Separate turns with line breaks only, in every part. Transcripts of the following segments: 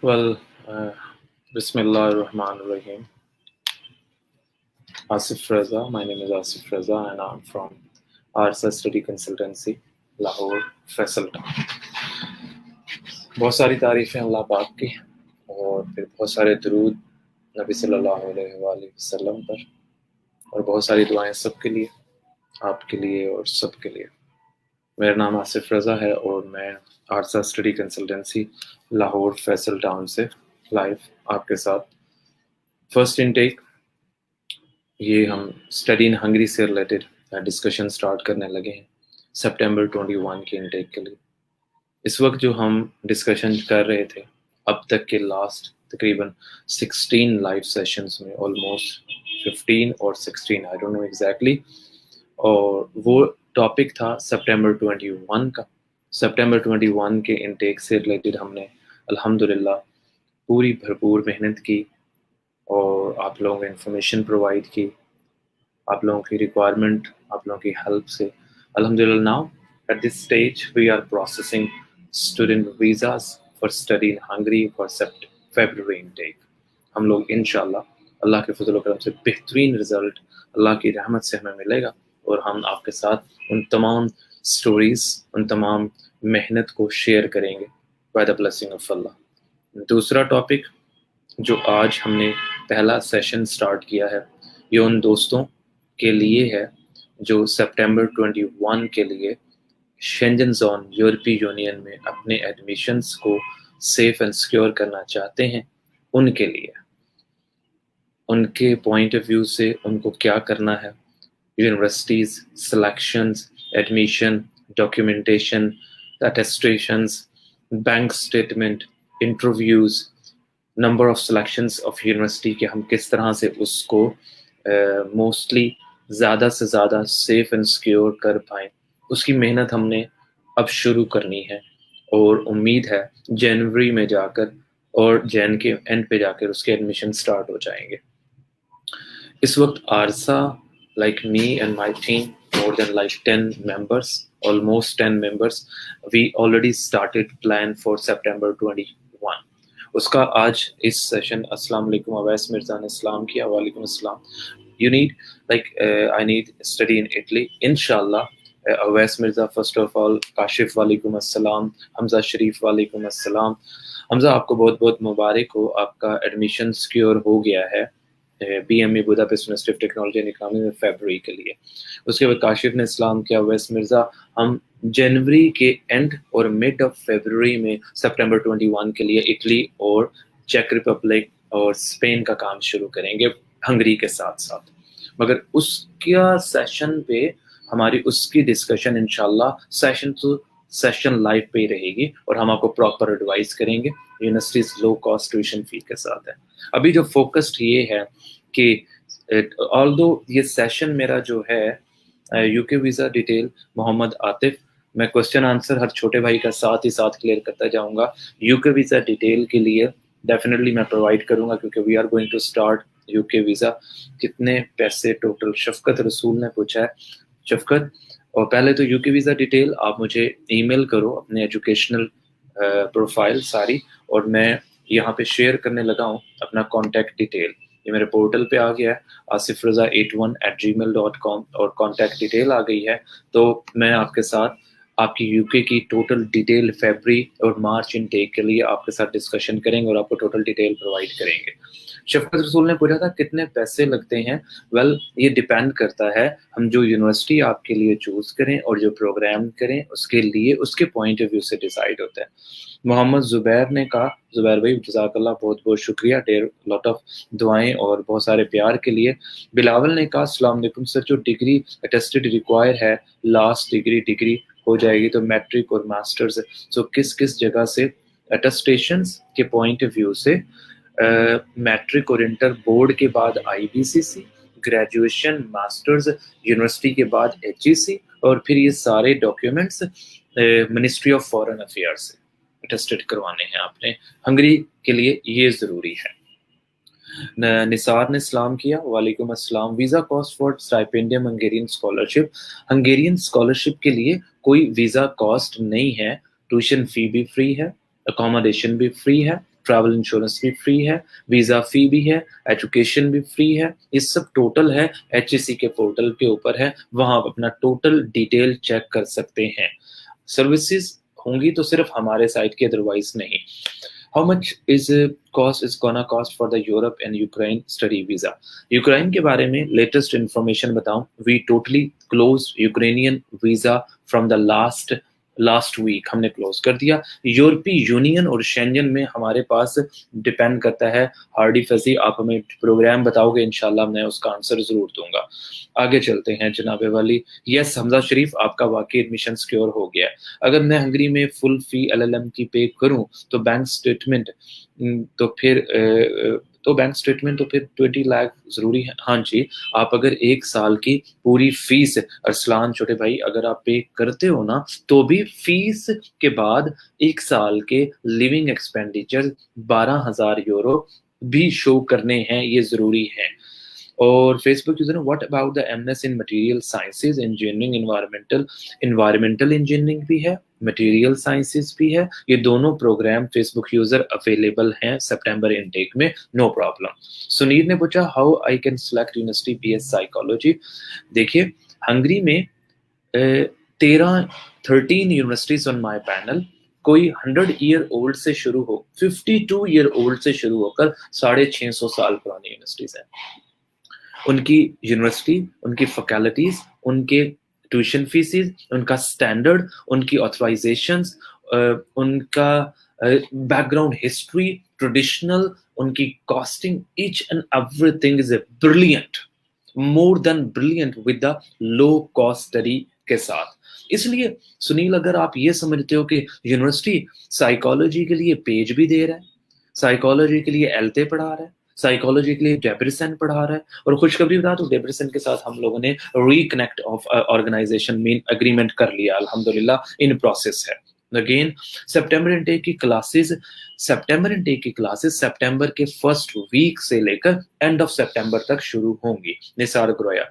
Well, Bismillah ar-Rahman ar-Rahim. Asif Raza, my name is Asif Raza and I'm from Arsa Study Consultancy, Lahore, Faisal Town. बहुत सारी तारीफ़ें अल्लाह पाक की और फिर बहुत सारे दरूद नबी सल्लल्लाहु अलैहि वसल्लम पर और बहुत सारी दुआएं सबके लिए, आपके लिए और सबके लिए। मेरा नाम आसिफ रज़ा है और मैं आरसा study consultancy Lahore Faisal town से लाइव आपके साथ फर्स्ट इनटेक ये हम स्टडी इन हंगरी से रिलेटेड डिस्कशन स्टार्ट करने लगे हैं सितंबर 21 के इनटेक के लिए। इस वक्त जो हम डिस्कशन कर रहे थे अब तक के लास्ट तकरीबन 16 लाइव सेशंस में ऑलमोस्ट 15 और 16 आई डोंट नो एग्जैक्टली, और वो टॉपिक था सितंबर 21 का। सितंबर 21 के इनटेक से रिलेटेड हमने अल्हम्दुलिल्लाह पूरी भरपूर मेहनत की और आप लोगों को इन्फॉर्मेशन प्रोवाइड की, आप लोगों की रिक्वायरमेंट, आप लोगों की हेल्प से अल्हम्दुलिल्लाह now at this stage we are processing student visas for study in Hungary for February intake. हम लोग इंशाल्लाह अल्लाह के फजल करम से बेहतरीन रिजल्ट अल्लाह की रहमत से हमें मिलेगा और हम आपके साथ उन तमाम स्टोरीज, उन तमाम मेहनत को शेयर करेंगे बाय द ब्लेसिंग ऑफ अल्लाह। दूसरा टॉपिक जो आज हमने पहला सेशन स्टार्ट किया है ये उन दोस्तों के लिए है जो सितंबर 21 के लिए शेंजन जोन यूरोपीय यूनियन में अपने एडमिशन्स को सेफ एंड सिक्योर करना चाहते हैं। उनके लिए, उनके पॉइंट ऑफ व्यू से उनको क्या करना है, universities selections, admission, documentation, attestations, bank statement, interviews, number of selections of university के हम किस तरह से उसको मोस्टली ज़्यादा से ज़्यादा सेफ एंड सिक्योर कर पाएँ, उसकी मेहनत हमने अब शुरू करनी है और उम्मीद है जनवरी में जाकर और जैन के एंड पे जाकर उसके एडमिशन स्टार्ट हो जाएंगे। इस वक्त आरसा like me and my team, more than like 10 members, almost 10 members, we already started plan for September 21. उसका आज इस सेशन अस्सलाम वालेकुम अवैस मिर्जा ने सलाम किया, वालेकुम अस्सलाम। You need like I need study in Italy inshallah. Awais Mirza first of all, Kashif वालेकुम अस्सलाम, हमजा शरीफ वालेकुम अस्सलाम। हमजा आपको बहुत बहुत मुबारक हो, आपका एडमिशन सिक्योर हो गया है BME Budapest university of technology and economy में फरवरी के लिए। उसके बाद काशिफ ने इस्लाम किया, वैस मिर्ज़ा हम जनवरी के एंड और मिड ऑफ फरवरी में सितंबर 21 के लिए इटली और चेक रिपब्लिक और स्पेन का काम शुरू करेंगे हंगरी के साथ साथ। मगर उसका सेशन पे हमारी उसकी डिस्कशन इंशाल्लाह सेशन टू सेशन लाइव पे ही रहेगी और हम आपको प्रॉपर एडवाइस करेंगे। Universities low cost tuition fee के साथ है। अभी जो फोकस्ड ये है कि ऑल्दो ये सेशन मेरा जो है UK visa detail Mohammad Atif, मैं क्वेश्चन आंसर हर छोटे भाई का साथ ही साथ क्लियर करता जाऊंगा। यूके वीज़ा डिटेल के लिए डेफिनेटली मैं प्रोवाइड करूंगा क्योंकि we are going to start UK visa. कितने पैसे टोटल, शफकत रसूल ने पूछा है। शफकत, और पहले तो यूके वीज़ा डिटेल आप मुझे ईमेल करो अपने एजुकेशनल प्रोफाइल सारी, और मैं यहाँ पे शेयर करने लगा हूँ अपना कॉन्टैक्ट डिटेल। ये मेरे पोर्टल पे आ गया है asifraza81@gmail.com और कॉन्टैक्ट डिटेल आ गई है। तो मैं आपके साथ आपकी यूके की टोटल डिटेल फरवरी और मार्च इनटेक के लिए आपके साथ डिस्कशन करेंगे और आपको टोटल डिटेल प्रोवाइड करेंगे। शफकत रसूल ने पूछा था कितने पैसे लगते हैं। वेल, ये डिपेंड करता है हम जो यूनिवर्सिटी आपके लिए चूज करें और जो प्रोग्राम करें उसके लिए उसके पॉइंट ऑफ व्यू से डिसाइड होता है। मोहम्मद जुबैर ने कहा, जुबैर भाई जज़ाकल्लाह, बहुत बहुत शुक्रिया, डेर लॉट ऑफ दुआएं और बहुत सारे प्यार के लिए। बिलावल ने कहा अस्सलाम वालेकुम सर, जो डिग्री अटेस्टेड रिक्वायर है लास्ट डिग्री हो जाएगी तो मैट्रिक और मास्टर्स, सो किस किस जगह से अटेस्टेशंस के पॉइंट ऑफ व्यू से मैट्रिक और इंटर बोर्ड के बाद IBCC, ग्रेजुएशन मास्टर्स यूनिवर्सिटी के बाद HEC और फिर ये सारे documents ministry of foreign affairs से अटेस्टेड करवाने हैं आपने। हंगरी के लिए ये ज़रूरी है। निसार ने सलाम किया, वालेकुम अस्सलाम। Visa cost for Stipendium Hungarian scholarship, Hungarian scholarship के लिए कोई वीज़ा कॉस्ट नहीं है, ट्यूशन फ़ी भी फ्री है, अकोमोडेशन भी फ्री है, ट्रैवल इंश्योरेंस भी फ्री है, वीज़ा फ़ी भी है, एजुकेशन भी फ्री है। ये सब टोटल है, HSC के पोर्टल के ऊपर है, वहाँ आप अपना टोटल डिटेल चेक कर सकते हैं। सर्विसेज होंगी तो सिर्फ हमारे साइट की, अदरवाइज नहीं। How much is cost is gonna cost for the Europe and Ukraine study visa? Ukraine के बारे में लेटेस्ट इंफॉर्मेशन बताऊं, we totally close Ukrainian visa from the last week हमने क्लोज कर दिया। यूरोपीय यूनियन और शेंजन में हमारे पास डिपेंड करता है। हार्डी फजी, आप हमें प्रोग्राम बताओगे, इंशाल्लाह मैं उसका आंसर जरूर दूंगा। आगे चलते हैं जनाबे वाली। यस हमजा शरीफ, आपका वाकई एडमिशन सिक्योर हो गया है। अगर मैं हंगरी में फुल फी LLM की पे करूं तो बैंक स्टेटमेंट तो फिर 20 लाख जरूरी है? हाँ जी, आप अगर 1 साल की पूरी फीस, अरसलान छोटे भाई, अगर आप पे करते हो ना, तो भी फीस के बाद 1 साल के लिविंग एक्सपेंडिचर 12,000 यूरो भी शो करने हैं, ये जरूरी है। और Facebook user, what about the MS in material sciences, engineering, environmental engineering भी है, मटेरियल साइंसेज भी है। ये दोनों प्रोग्राम फेसबुक यूजर अवेलेबल हैं सितंबर इनटेक में, नो प्रॉब्लम। सुनील ने पूछा how I can select university BS psychology. देखिए, हंगरी में 13 यूनिवर्सिटीज ऑन माय पैनल, कोई 100 ईयर ओल्ड से शुरू हो, 52 ईयर ओल्ड से शुरू होकर 650 साल पुरानी यूनिवर्सिटीज हैं। उनकी यूनिवर्सिटी, उनकी फैकल्टीज, उनके ट्यूशन फीसिस, उनका स्टैंडर्ड, उनकी ऑथराइजेशंस, उनका बैकग्राउंड हिस्ट्री, ट्रेडिशनल, उनकी costing, each and everything is brilliant, more than brilliant, with the low cost study के साथ। इसलिए सुनील, अगर आप ये समझते हो कि यूनिवर्सिटी साइकोलॉजी के लिए पेज भी दे रहा है, साइकोलॉजी के लिए एलते पढ़ा रहा है, साइकोलॉजी के लिए डेब्रेसन पढ़ा रहा है, और खुशखबरी बता तो डेब्रेसन के साथ हम लोगों ने रिकनेक्ट ऑफ ऑर्गेनाइजेशन में एग्रीमेंट कर लिया, अल्हम्दुलिल्लाह, इन प्रोसेस है। अगेन सितंबर इनटेक की क्लासेस सितंबर के फर्स्ट वीक से लेकर एंड ऑफ सितंबर तक शुरू होंगी। निसार गुरैया,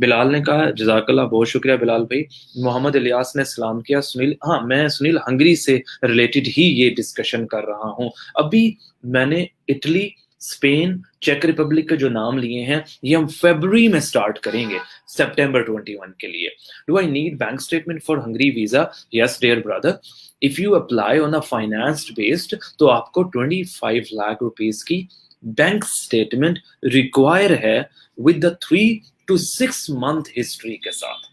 बिलाल ने कहा जज़ाकल्लाह, बहुत शुक्रिया बिलाल भाई। मोहम्मद इलियास ने सलाम किया। सुनील, हाँ मैं सुनील हंगरी से रिलेटेड ही ये डिस्कशन कर रहा हूँ। अभी मैंने इटली, स्पेन, चेक रिपब्लिक के जो नाम लिए हैं, ये हम फरवरी में स्टार्ट करेंगे सितंबर 21 के लिए। Do I need bank statement for Hungary visa? Yes dear brother, if you apply on a financed based तो आपको 25 लाख रुपीस की बैंक स्टेटमेंट रिक्वायर है, with the 3 to 6 month history के साथ,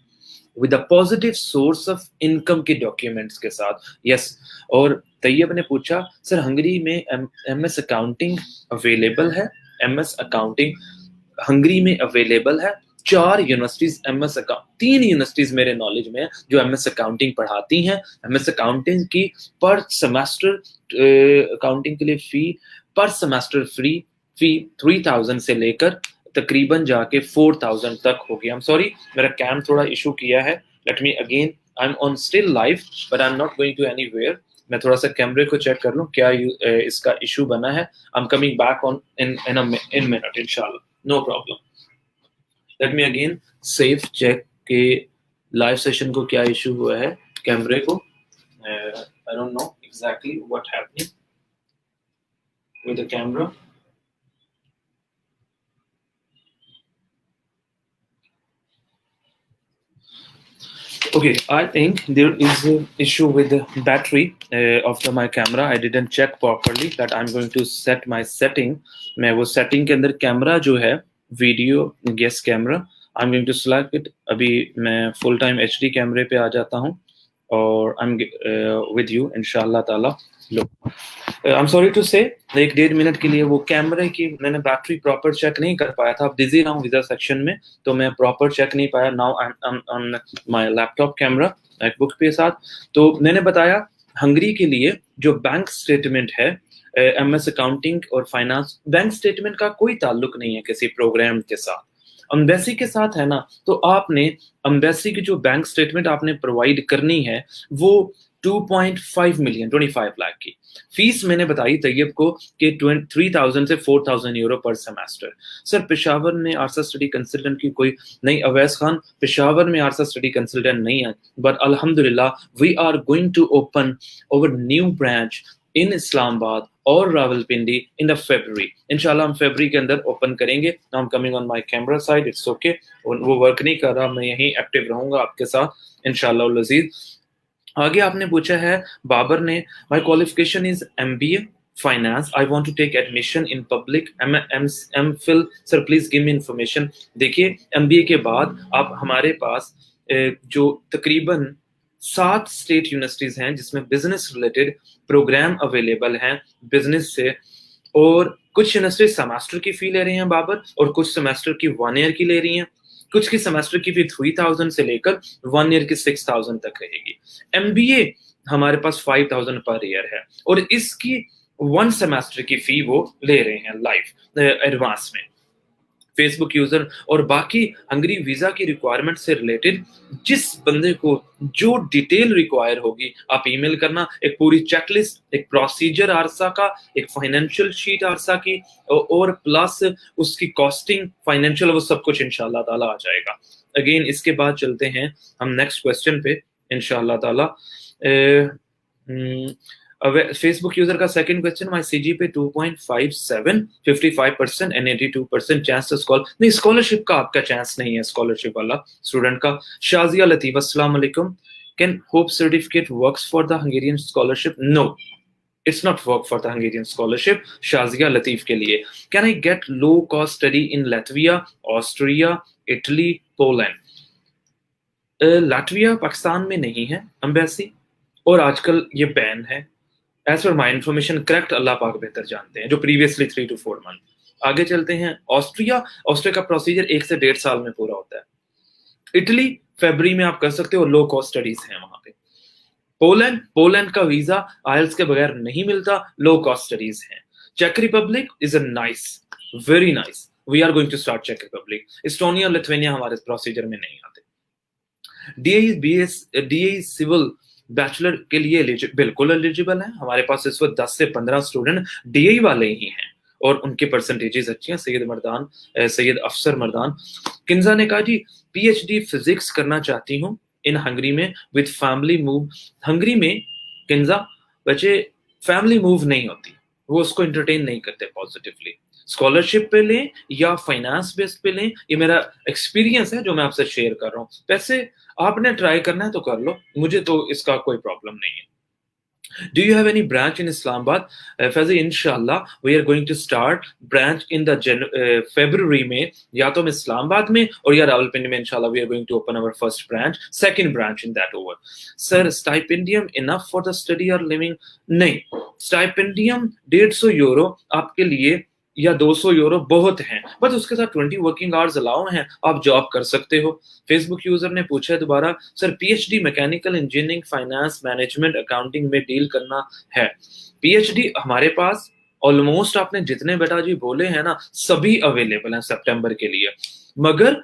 with a positive source of income के documents के साथ। Yes. और तैयब ने पूछा सर हंगरी में MS अकाउंटिंग अवेलेबल है? MS अकाउंटिंग हंगरी में अवेलेबल है। 4 यूनिवर्सिटीज MS अकाउंट, 3 यूनिवर्सिटीज मेरे नॉलेज में जो MS अकाउंटिंग पढ़ाती हैं। MS अकाउंटिंग की पर सेमेस्टर अकाउंटिंग के लिए फी पर सेमेस्टर फी 3000 से लेकर तकरीबन जाके 4000 तक होगी। आई एम सॉरी, मेरा कैम थोड़ा इशू किया है। Let me again, I am on still live but I am not going to anywhere. मैं थोड़ा सा कैमरे को चेक कर लूं क्या इसका इशू बना है। I am coming back on in minute इंशाल्लाह, no problem. Let me again safe check के लाइव सेशन को क्या इशू हुआ है कैमरे को। I don't know exactly what happening with the camera. Okay, I think there is an issue with the battery of my camera. I didn't check properly that I'm going to set my setting. मैं वो setting के अंदर camera जो है video guest camera, I'm going to select it. अभी मैं full time HD कैमरे पे आ जाता हूँ और I'm with you इंशाल्लाह ताला। लो, I'm sorry to say, 1-1.5 minute के लिए वो कैमरे की मैंने बैटरी प्रॉपर चेक नहीं कर पाया था। बिजी रहा हूँ वीजा सेक्शन में, तो मैं प्रॉपर चेक नहीं पाया। Now I am on my laptop camera MacBook के साथ। तो मैंने बताया हंगरी के लिए जो बैंक स्टेटमेंट है, MS अकाउंटिंग और फाइनेंस, बैंक स्टेटमेंट का कोई ताल्लुक नहीं है किसी प्रोग्राम के साथ। एम्बेसी के साथ है ना, तो आपने एम्बेसी की जो बैंक स्टेटमेंट आपने प्रोवाइड करनी है वो 2.5 मिलियन, 25 लाख की फीस मैंने बताई तैयब को कि 3000 से 4000 euro per semester. Sir Peshawar में आरसा स्टडी कंसल्टेंट की कोई नहीं, अवैस खान पेशावर में आरसा स्टडी कंसल्टेंट नहीं है, बट अल्हम्दुलिल्लाह we are going to open over new branch in Islamabad और रावलपिंडी इन द February. इंशाल्लाह हम February के अंदर ओपन करेंगे. Now I am coming on my camera side, it's okay. वो वर्क नहीं कर रहा, मैं यहीं एक्टिव रहूंगा आपके साथ इंशाल्लाह उल अजीज. आगे आपने पूछा है बाबर ने, my qualification is MBA finance, I want to take admission in public MPhil, sir please give me information. देखिए MBA के बाद आप हमारे पास जो तकरीबन 7 स्टेट यूनिवर्सिटीज हैं जिसमें बिजनेस रिलेटेड प्रोग्राम अवेलेबल हैं बिजनेस से, और कुछ यूनिवर्सिटी सेमेस्टर की फी ले रही हैं बाबर, और कुछ सेमेस्टर की 1 ईयर की ले रही हैं, कुछ की सेमेस्टर की फी 3000 से लेकर 1 ईयर की 6000 तक रहेगी. MBA हमारे पास 5000 पर ईयर है, और इसकी 1 सेमेस्टर की फी वो ले रहे हैं लाइव एडवांस में. फेसबुक यूजर और बाकी हंगरी वीजा की रिक्वायरमेंट से रिलेटेड जिस बंदे को जो डिटेल रिक्वायर होगी आप ईमेल करना, एक पूरी चेकलिस्ट, एक प्रोसीजर आरसा का, एक फाइनेंशियल शीट आरसा की, और प्लस उसकी कॉस्टिंग फाइनेंशियल, वो सब कुछ इंशाल्लाह ताला आ जाएगा. अगेन इसके बाद चलते हैं हम नेक्स्ट क्वेश्चन पे इंशाल्लाह ताला. फेसबुक यूजर का सेकंड क्वेश्चन, माय सीजी पे 2.57, 55% एंड 82% चांस स्कॉल नहीं, स्कॉलरशिप का आपका चांस नहीं है स्कॉलरशिप वाला स्टूडेंट का. शाजिया लतीफ, अस्सलाम वालेकुम, can hope certificate works for the Hungarian scholarship? No, it's not work for the Hungarian scholarship. Shazia Latif के लिए, can I get low cost study in Latvia, Austria, Italy, Poland? Latvia Pakistan में नहीं है एम्बेसी, और आजकल ये बैन है. As per my information, correct अल्लाह पाक बेहतर जानते हैं, जो प्रीवियसली 3 to 4 मंथ. आगे चलते हैं. ऑस्ट्रिया का प्रोसीजर 1 से 1.5 साल में पूरा होता है. इटली फरवरी में आप कर सकते हो, लो कॉस्ट स्टडीज हैं वहां पे. पोलैंड का वीजा आइल्स के बगैर नहीं मिलता, लो कॉस्ट स्टडीज हैं. Check Republic is a nice, very nice, we are going to start check Republic. Estonia, Lithuania हमारे प्रोसीजर में नहीं आते. DAE सिविल बैचलर के लिए बिल्कुल एलिजिबल है. हमारे पास इस वक्त 10 से 15 स्टूडेंट DAE वाले ही हैं, और उनके परसेंटेजेस अच्छी हैं. सैयद अफसर मर्दान. किंजा ने कहा जी PhD फिजिक्स करना चाहती हूँ इन हंगरी में विद फैमिली मूव. हंगरी में किंजा बच्चे फैमिली मूव नहीं होती, वो उसको एंटरटेन नहीं करते पॉजिटिवली. स्कॉलरशिप पे लें या फाइनेंस बेस पे लें, ये मेरा एक्सपीरियंस है जो मैं आपसे शेयर कर रहा हूँ. वैसे आपने ट्राई करना है तो कर लो, मुझे तो इसका कोई प्रॉब्लम नहीं है. Do you have any branch in Islamabad? Faizi इंशाल्लाह we are going to start branch in the February में, या तो हम इस्लामाबाद में और या रावलपिंडी में इंशाल्लाह we are going to open our first branch, second branch in that over. Sir, stipendium enough for the study or living? नहीं, stipendium 150 यूरो आपके लिए या 200 यूरो बहुत हैं, बस उसके साथ 20 वर्किंग आवर्स अलाउ हैं, आप जॉब कर सकते हो. फेसबुक यूजर ने पूछा है दोबारा, sir PhD mechanical engineering, finance, management, accounting में डील करना है. PhD हमारे पास ऑलमोस्ट आपने जितने बेटा जी बोले हैं ना, सभी अवेलेबल हैं सितंबर के लिए. मगर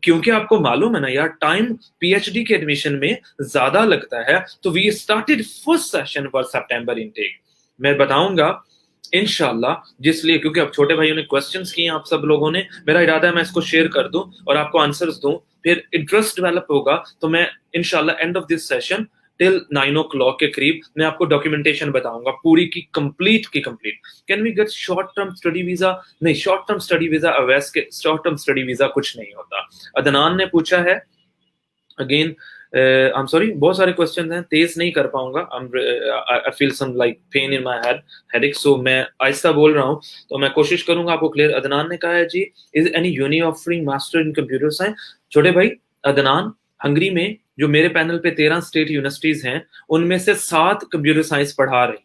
क्योंकि आपको मालूम है ना यार, टाइम PhD के एडमिशन में ज्यादा लगता है, तो we started first session for September intake. मैं बताऊंगा इंशाल्लाह, जिसलिए क्योंकि अब छोटे भाइयों ने क्वेश्चंस किए आप सब लोगों ने, मेरा इरादा है मैं इसको शेयर कर दूं और आपको आंसर्स दूं, फिर इंटरेस्ट डेवलप होगा तो मैं इंशाल्लाह end of this session till 9 o'clock के करीब मैं आपको डॉक्यूमेंटेशन बताऊंगा पूरी की complete. Can we get short term study visa? नहीं, शॉर्ट टर्म स्टडी वीजा अवैस के शॉर्ट टर्म स्टडी वीजा कुछ नहीं होता. अदनान ने पूछा है, अगेन आई एम सॉरी, बहुत सारे क्वेश्चन हैं, तेज नहीं कर पाऊंगा. I feel some like pain in my headache, so मैं आहिस्ता बोल रहा हूँ, तो मैं कोशिश करूंगा आपको क्लियर. अदनान ने कहा है जी, is any uni offering master in computer science? छोटे भाई अदनान, हंगरी में जो मेरे पैनल पे 13 स्टेट यूनिवर्सिटीज हैं, उनमें से 7 कंप्यूटर साइंस पढ़ा रही हैं.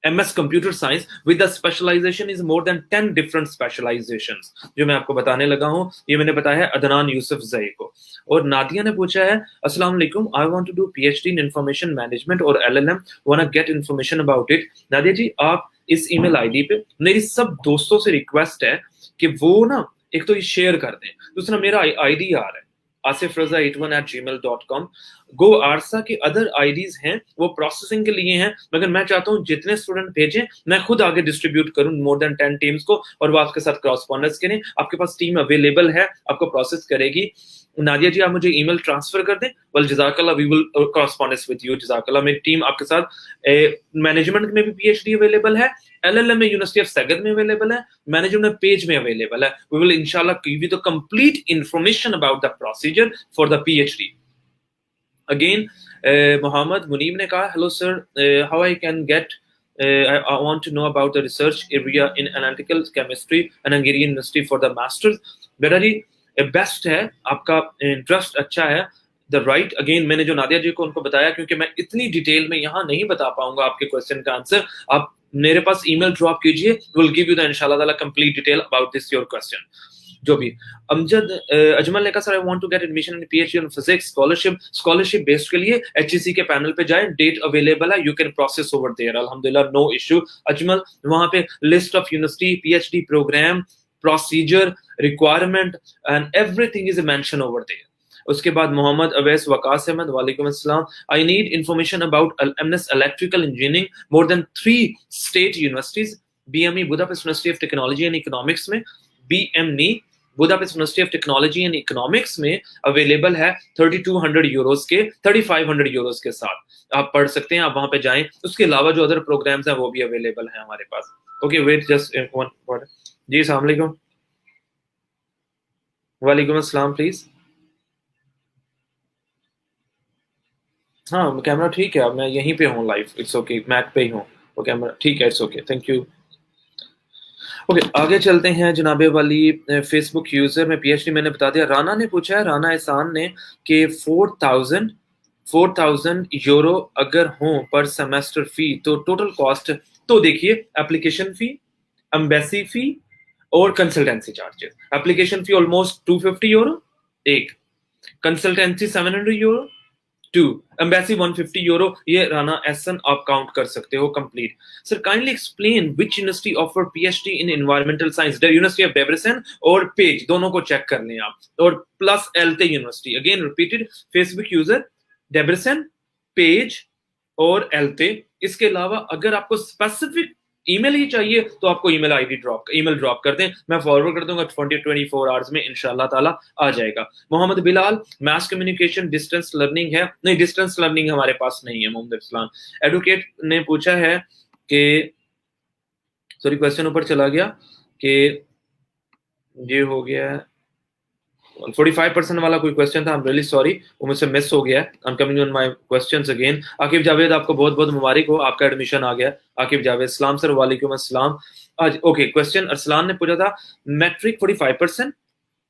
MS computer science with the specialisation is more than 10 different specialisations. जो मैं आपको बताने लगा हूं, ये मैंने बताया है अदनान यूसुफ जई को. और नादिया ने पूछा है, अस्सलाम वालेकुम, I want to do PhD in information management और LLM, want to get information about it. Nadia ji, आप इस ईमेल आईडी पे, मेरी सब दोस्तों से रिक्वेस्ट है कि वो ना एक तो ये शेयर कर दें, दूसरा मेरा आईडी आ रहा है asifraza81@gmail.com. गो आरसा के अदर आईडीज हैं वो प्रोसेसिंग के लिए हैं, मगर मैं चाहता हूं जितने स्टूडेंट भेजें मैं खुद आगे डिस्ट्रीब्यूट करूं मोर देन 10 टीम्स को, और वो आपके साथ क्रॉसपॉन्डेंस करें। आपके पास टीम अवेलेबल है, आपको प्रोसेस करेगी। नादिया जी, आप मुझे ईमेल ट्रांसफर कर दें। वेल जजाकल्लाह, we will correspondence with you. जजाकल्लाह, मेरी टीम आपके साथ मैनेजमेंट में भी पीएचडी अवेलेबल है, एलएलएम में यूनिवर्सिटी ऑफ सैगद में अवेलेबल है, मैनेजमेंट पेज में अवेलेबल है। वी विल इंशाल्लाह give you the complete information about the procedure for the PhD. Again Mohammad Munib ने कहा, hello sir, how I can get I want to know about the research area in analytical chemistry and Hungarian University for the masters। बेटा जी, best है, आपका interest अच्छा है, the right. Again मैंने जो नादिया जी को उनको बताया, क्योंकि मैं इतनी डिटेल में यहाँ नहीं बता पाऊंगा आपके क्वेश्चन का आंसर, आप मेरे पास ईमेल ड्रॉप कीजिए, विल गिव यू द इंशाल्लाह ताला complete detail about this your question. जो भी अमजद अजमल ने कहा, sir I want to get admission in PhD in physics scholarship based के लिए एचईसी के पैनल पे जाए, डेट अवेलेबल है, you can process over there, अल्हम्दुलिल्लाह, नो इशू। अजमल, वहां पे list of university, PhD programme, procedure, requirement and everything is mention over there. उसके बाद मोहम्मद अवैस वकास अहमद, वालेकुम अस्सलाम, I need information about MS electrical engineering more than 3 state universities, BME Budapest university of technology and economics में, BME Budapest university of technology and economics में available है 3200 Euros के, 3500 Euros के साथ आप पढ़ सकते हैं, आप वहां पे जाएं। उसके अलावा जो अदर प्रोग्राम्स हैं वो भी अवेलेबल हैं हमारे पास। Okay, wait just one word जी। अस्सलाम वालेकुम। वालेकुम अस्सलाम, प्लीज। हाँ, कैमरा ठीक है, मैं यहीं पे हूँ लाइव, इट्स ओके, मैक पे ही हूँ, वो कैमरा ठीक है, it's okay, thank you. Okay, आगे चलते हैं। जनाबे वाली फेसबुक यूजर में पीएचडी मैंने बता दिया। राना ने पूछा है, राना एहसान ने, कि 4000 यूरो अगर हो पर सेमेस्टर फी तो टोटल कॉस्ट, तो देखिए एप्लीकेशन फी, एम्बेसी फी और consultancy charges. Application fee almost 250 euro एक, कंसल्टेंसी 700 यूरो 2, एम्बेसी 150 यूरो। ये राना एहसन आप काउंट कर सकते हो complete. Sir kindly explain which university offer PhD in environmental science, university of Debrecen और पेज, दोनों को चेक कर लें आप, और plus ELTE university. Again repeated, Facebook user Debrecen, Pécs और एलते। इसके अलावा अगर आपको स्पेसिफिक ईमेल ही चाहिए तो आपको ईमेल आईडी ईमेल ड्रॉप कर दें, मैं फॉरवर्ड कर दूंगा, 24 आवर्स में इंशाल्लाह ताला आ जाएगा। Mohammad Bilal, mass communication distance learning है, नहीं डिस्टेंस लर्निंग हमारे पास नहीं है। मोहम्मद इस्लाम एडवोकेट ने पूछा है कि, सॉरी क्वेश्चन ऊपर चला गया, कि ये हो गया 45% वाला कोई क्वेश्चन था, आई एम रियली सॉरी, वो मुझसे मिस हो गया है। I am coming on my questions again. Aqib Javed, आपको बहुत बहुत मुबारक हो, आपका एडमिशन आ गया। आकिब जावेद, सलाम सर, वालेकुम अस्सलाम। आज ओके, क्वेश्चन अरसलान ने पूछा था, matric 45%,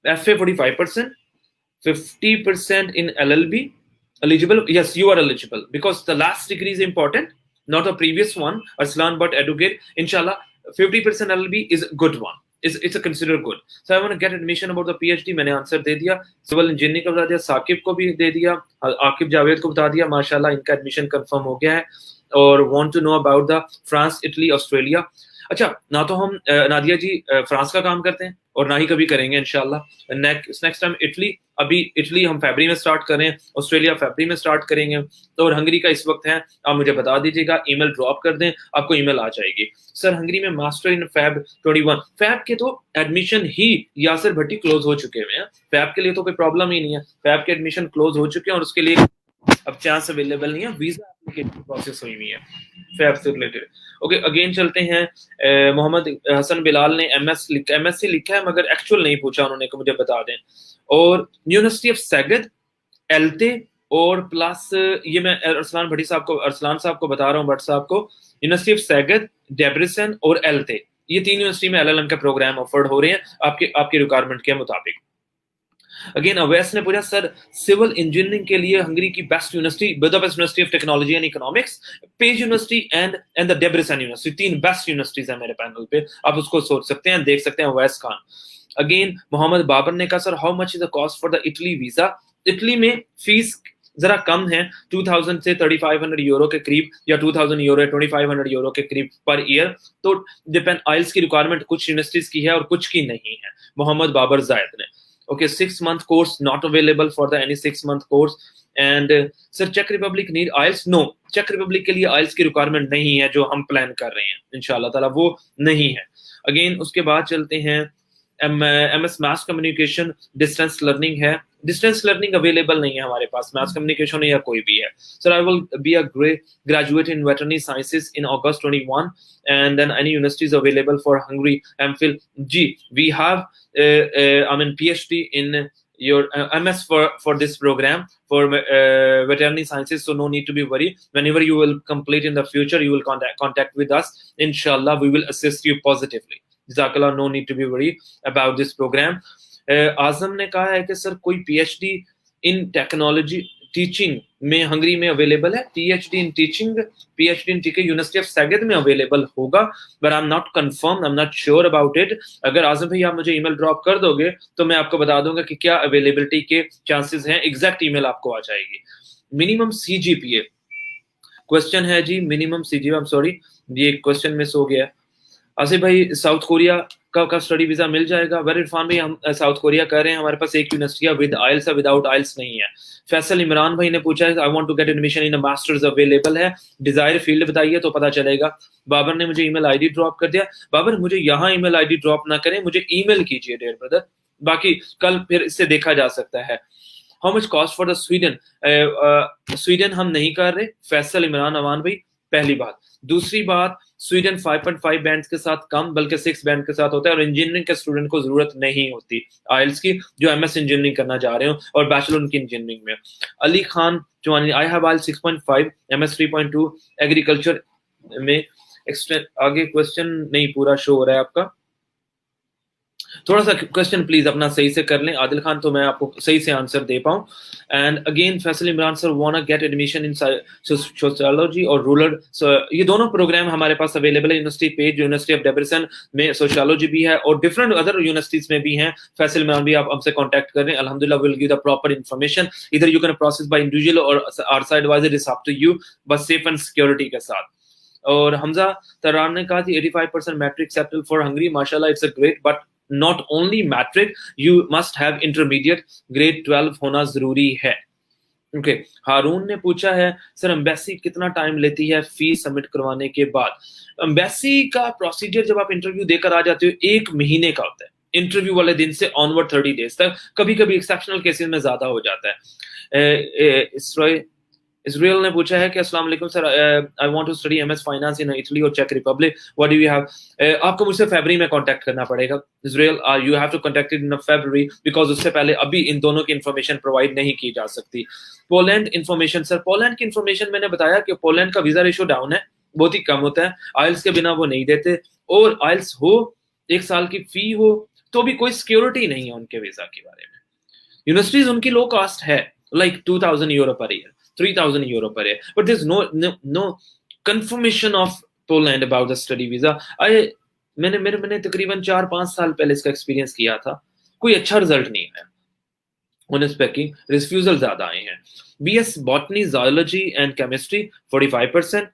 FA 45%, 50% in LLB eligible? Yes, you are eligible because the last degree is important, not the previous one, Arslan, but educate. Inshallah, 50% LLB is a good one. It's a considered good. So I want to get admission about the PhD. मैंने answer दे दिया, civil engineering का बता दिया, साकिब को भी दे दिया, आकिब जावेद को बता दिया, माशाल्लाह इनका एडमिशन कंफर्म हो गया है। और want to know about the France, Italy, Australia. अच्छा, ना तो हम नादिया जी फ्रांस का काम करते हैं और ना ही कभी करेंगे इंशाल्लाह। नेक्स्ट टाइम इटली, अभी इटली हम फरवरी में स्टार्ट करें, ऑस्ट्रेलिया फरवरी में स्टार्ट करेंगे, तो और हंगरी का इस वक्त है, आप मुझे बता दीजिएगा, ईमेल ड्रॉप कर दें, आपको ईमेल आ जाएगी। सर हंगरी में मास्टर इन फैब 21, फैब के तो एडमिशन ही यासिर भट्टी क्लोज हो चुके हुए हैं, फैब के लिए तो कोई प्रॉब्लम ही नहीं है, फैब के एडमिशन क्लोज हो चुके हैं और उसके लिए अब चांस अवेलेबल नहीं है, वीजा एप्लीकेशन प्रोसेस हुई हुई है फैब से रिलेटेड। ओके, अगेन चलते हैं। मोहम्मद हसन बिलाल ने एमएससी लिखा है मगर एक्चुअल नहीं पूछा उन्होंने कि मुझे बता दें। और यूनिवर्सिटी ऑफ सैगद, एलते और प्लस ये मैं अरसलान साहब को बता रहा हूँ, भट्ट साहब को, यूनिवर्सिटी ऑफ सैगद, डेब्रेसन और एलते, ये 3 यूनिवर्सिटी में एलएलएम के प्रोग्राम ऑफर्ड हो रहे हैं आपके रिक्वायरमेंट के मुताबिक। अगेन अवैस ने पूछा, सर सिविल इंजीनियरिंग के लिए हंगरी की best university, Budapest university of technology and economics, Pécs university and the Debrecen university, 3 best universities है मेरे पैनल पे, आप उसको सोच सकते हैं, देख सकते हैं। अवैस खान। अगेन मोहम्मद बाबर ने कहा, sir how much is the cost for the Italy visa. Italy में फीस जरा कम है, 2000 से 3500 यूरो के करीब, या 2000 यूरो या 2500 यूरो के करीब पर ईयर। तो डिपेंड, आइल्स की रिक्वायरमेंट कुछ यूनिवर्सिटीज की है और कुछ की नहीं है। मोहम्मद बाबर जायद ने। Okay, 6 month course not available for the any 6 month course. And sir, Czech Republic need IELTS? No, Czech Republic के लिए IELTS की रिक्वायरमेंट नहीं है जो हम प्लान कर रहे हैं, इंशाल्लाह ताला वो नहीं है. अगेन उसके बाद चलते हैं MS mass communication distance learning है. डिस्टेंस लर्निंग अवेलेबल नहीं है हमारे पास, मास कम्युनिकेशन या कोई भी है. Sir, I will be a graduate in veterinary sciences in August 21 and then any universities available for Hungary MPhil? जी, we have I mean PhD in your MS for this program for veterinary sciences, so no need to be worried. Whenever you will complete in the future, you will contact with us. Inshallah, we will assist you positively. Jazakallah, no need to be worried about this program. Azam ने कहा है कि sir कोई PhD in technology teaching में Hungary में available है? PhD in teaching, PhD in teaching university of Szeged में available होगा, but I am not confirm, I am not sure about it. अगर आजम भाई आप मुझे ईमेल ड्रॉप कर दोगे तो मैं आपको बता दूंगा कि क्या अवेलेबिलिटी के चांसेस हैं. एग्जैक्ट ईमेल आपको आ जाएगी. मिनिमम CGPA क्वेश्चन है जी, minimum CGPA. I am sorry, ये क्वेश्चन मिस हो गया. आसिफ भाई, साउथ कोरिया का स्टडी वीजा मिल जाएगा? वेरी इरफान भाई, हम साउथ कोरिया कर रहे हैं, हमारे पास एक यूनिवर्सिटी है विद आइल्स है, विदाउट आइल्स नहीं है. फैसल इमरान भाई ने पूछा है, I want to get admission in a master's available है, डिजायर फील्ड बताइए तो पता चलेगा. बाबर ने मुझे ईमेल आईडी ड्रॉप कर दिया. बाबर, मुझे यहाँ ईमेल आईडी ड्रॉप ना करें, मुझे ईमेल कीजिए डियर ब्रदर, बाकी कल फिर इससे देखा जा सकता है. How much cost for the Sweden? Sweden हम नहीं कर रहे. फैसल इमरान अवान भाई, पहली बात. दूसरी बात, स्वीडन 5.5 बैंड के साथ कम बल्कि 6 बैंड के साथ होता है, और इंजीनियरिंग के स्टूडेंट को जरूरत नहीं होती आइल्स की, जो MS इंजीनियरिंग करना चाह रहे हो और बैचलर उनकी इंजीनियरिंग में. Ali Khan Chauhani, I have IELTS 6.5, MS 3.2 agriculture में. आगे क्वेश्चन नहीं पूरा शो हो रहा है आपका, थोड़ा सा क्वेश्चन प्लीज अपना सही से कर लें आदिल खान, तो मैं आपको सही से आंसर दे पाऊं. And again Faisal Imran sir, want to get admission in sociology और रूरल. ये दोनों प्रोग्राम हमारे पास अवेलेबल है. University page, university of Debrecen में सोशियोलॉजी भी है और डिफरेंट अदर यूनिवर्सिटीज में भी हैं. फैसल इमरान भी आप हमसे कांटेक्ट करें, अल्हम्दुलिल्लाह will give the proper information. इधर you can process by individual और our side wise it is up to you, बस सेफ एंड सिक्योरिटी के साथ. और हमजा तरान ने कहा थी 85% मैट्रिक एक्सेप्टेबल फॉर हंगरी. माशाल्लाह, it's a great, but not only matric, you must have intermediate, grade 12 होना जरूरी है. Okay. हारून ने पूछा है, सर एम्बेसी कितना टाइम लेती है फीस सबमिट करवाने के बाद? एम्बेसी का प्रोसीजर जब आप इंटरव्यू देकर आ जाते हो 1 महीने का होता है. इंटरव्यू वाले दिन से ऑनवर्ड 30 डेज तक, कभी कभी एक्सेप्शनल केसेस में ज्यादा हो जाता है. इसराइल ने पूछा है कि अस्सलाम वालेकुम sir, I want to study MS finance in Italy और चेक Republic, what do you have? आपको मुझसे फरवरी में कांटेक्ट करना पड़ेगा. Israil, you have to contact in February, because उससे पहले अभी इन दोनों की इंफॉर्मेशन प्रोवाइड नहीं की जा सकती. पोलैंड इंफॉर्मेशन, सर पोलैंड की इंफॉर्मेशन मैंने बताया कि पोलैंड का वीजा रेशो डाउन है, बहुत ही कम होता है. आइल्स के बिना वो नहीं देते, और आइल्स हो, 1 साल की फी हो, तो भी कोई सिक्योरिटी नहीं है उनके वीजा के बारे में. यूनिवर्सिटीज उनकी लो कास्ट है, like 2000 euro per year, 3000 euro per year, but there's no confirmation of Poland about the study visa. मैंने तकरीबन 4-5 साल पहले इसका एक्सपीरियंस किया था, कोई अच्छा रिजल्ट नहीं है. ऑनेस्ट स्पीकिंग, रिफ्यूजल ज्यादा आए हैं. BS botany, zoology and chemistry 45%.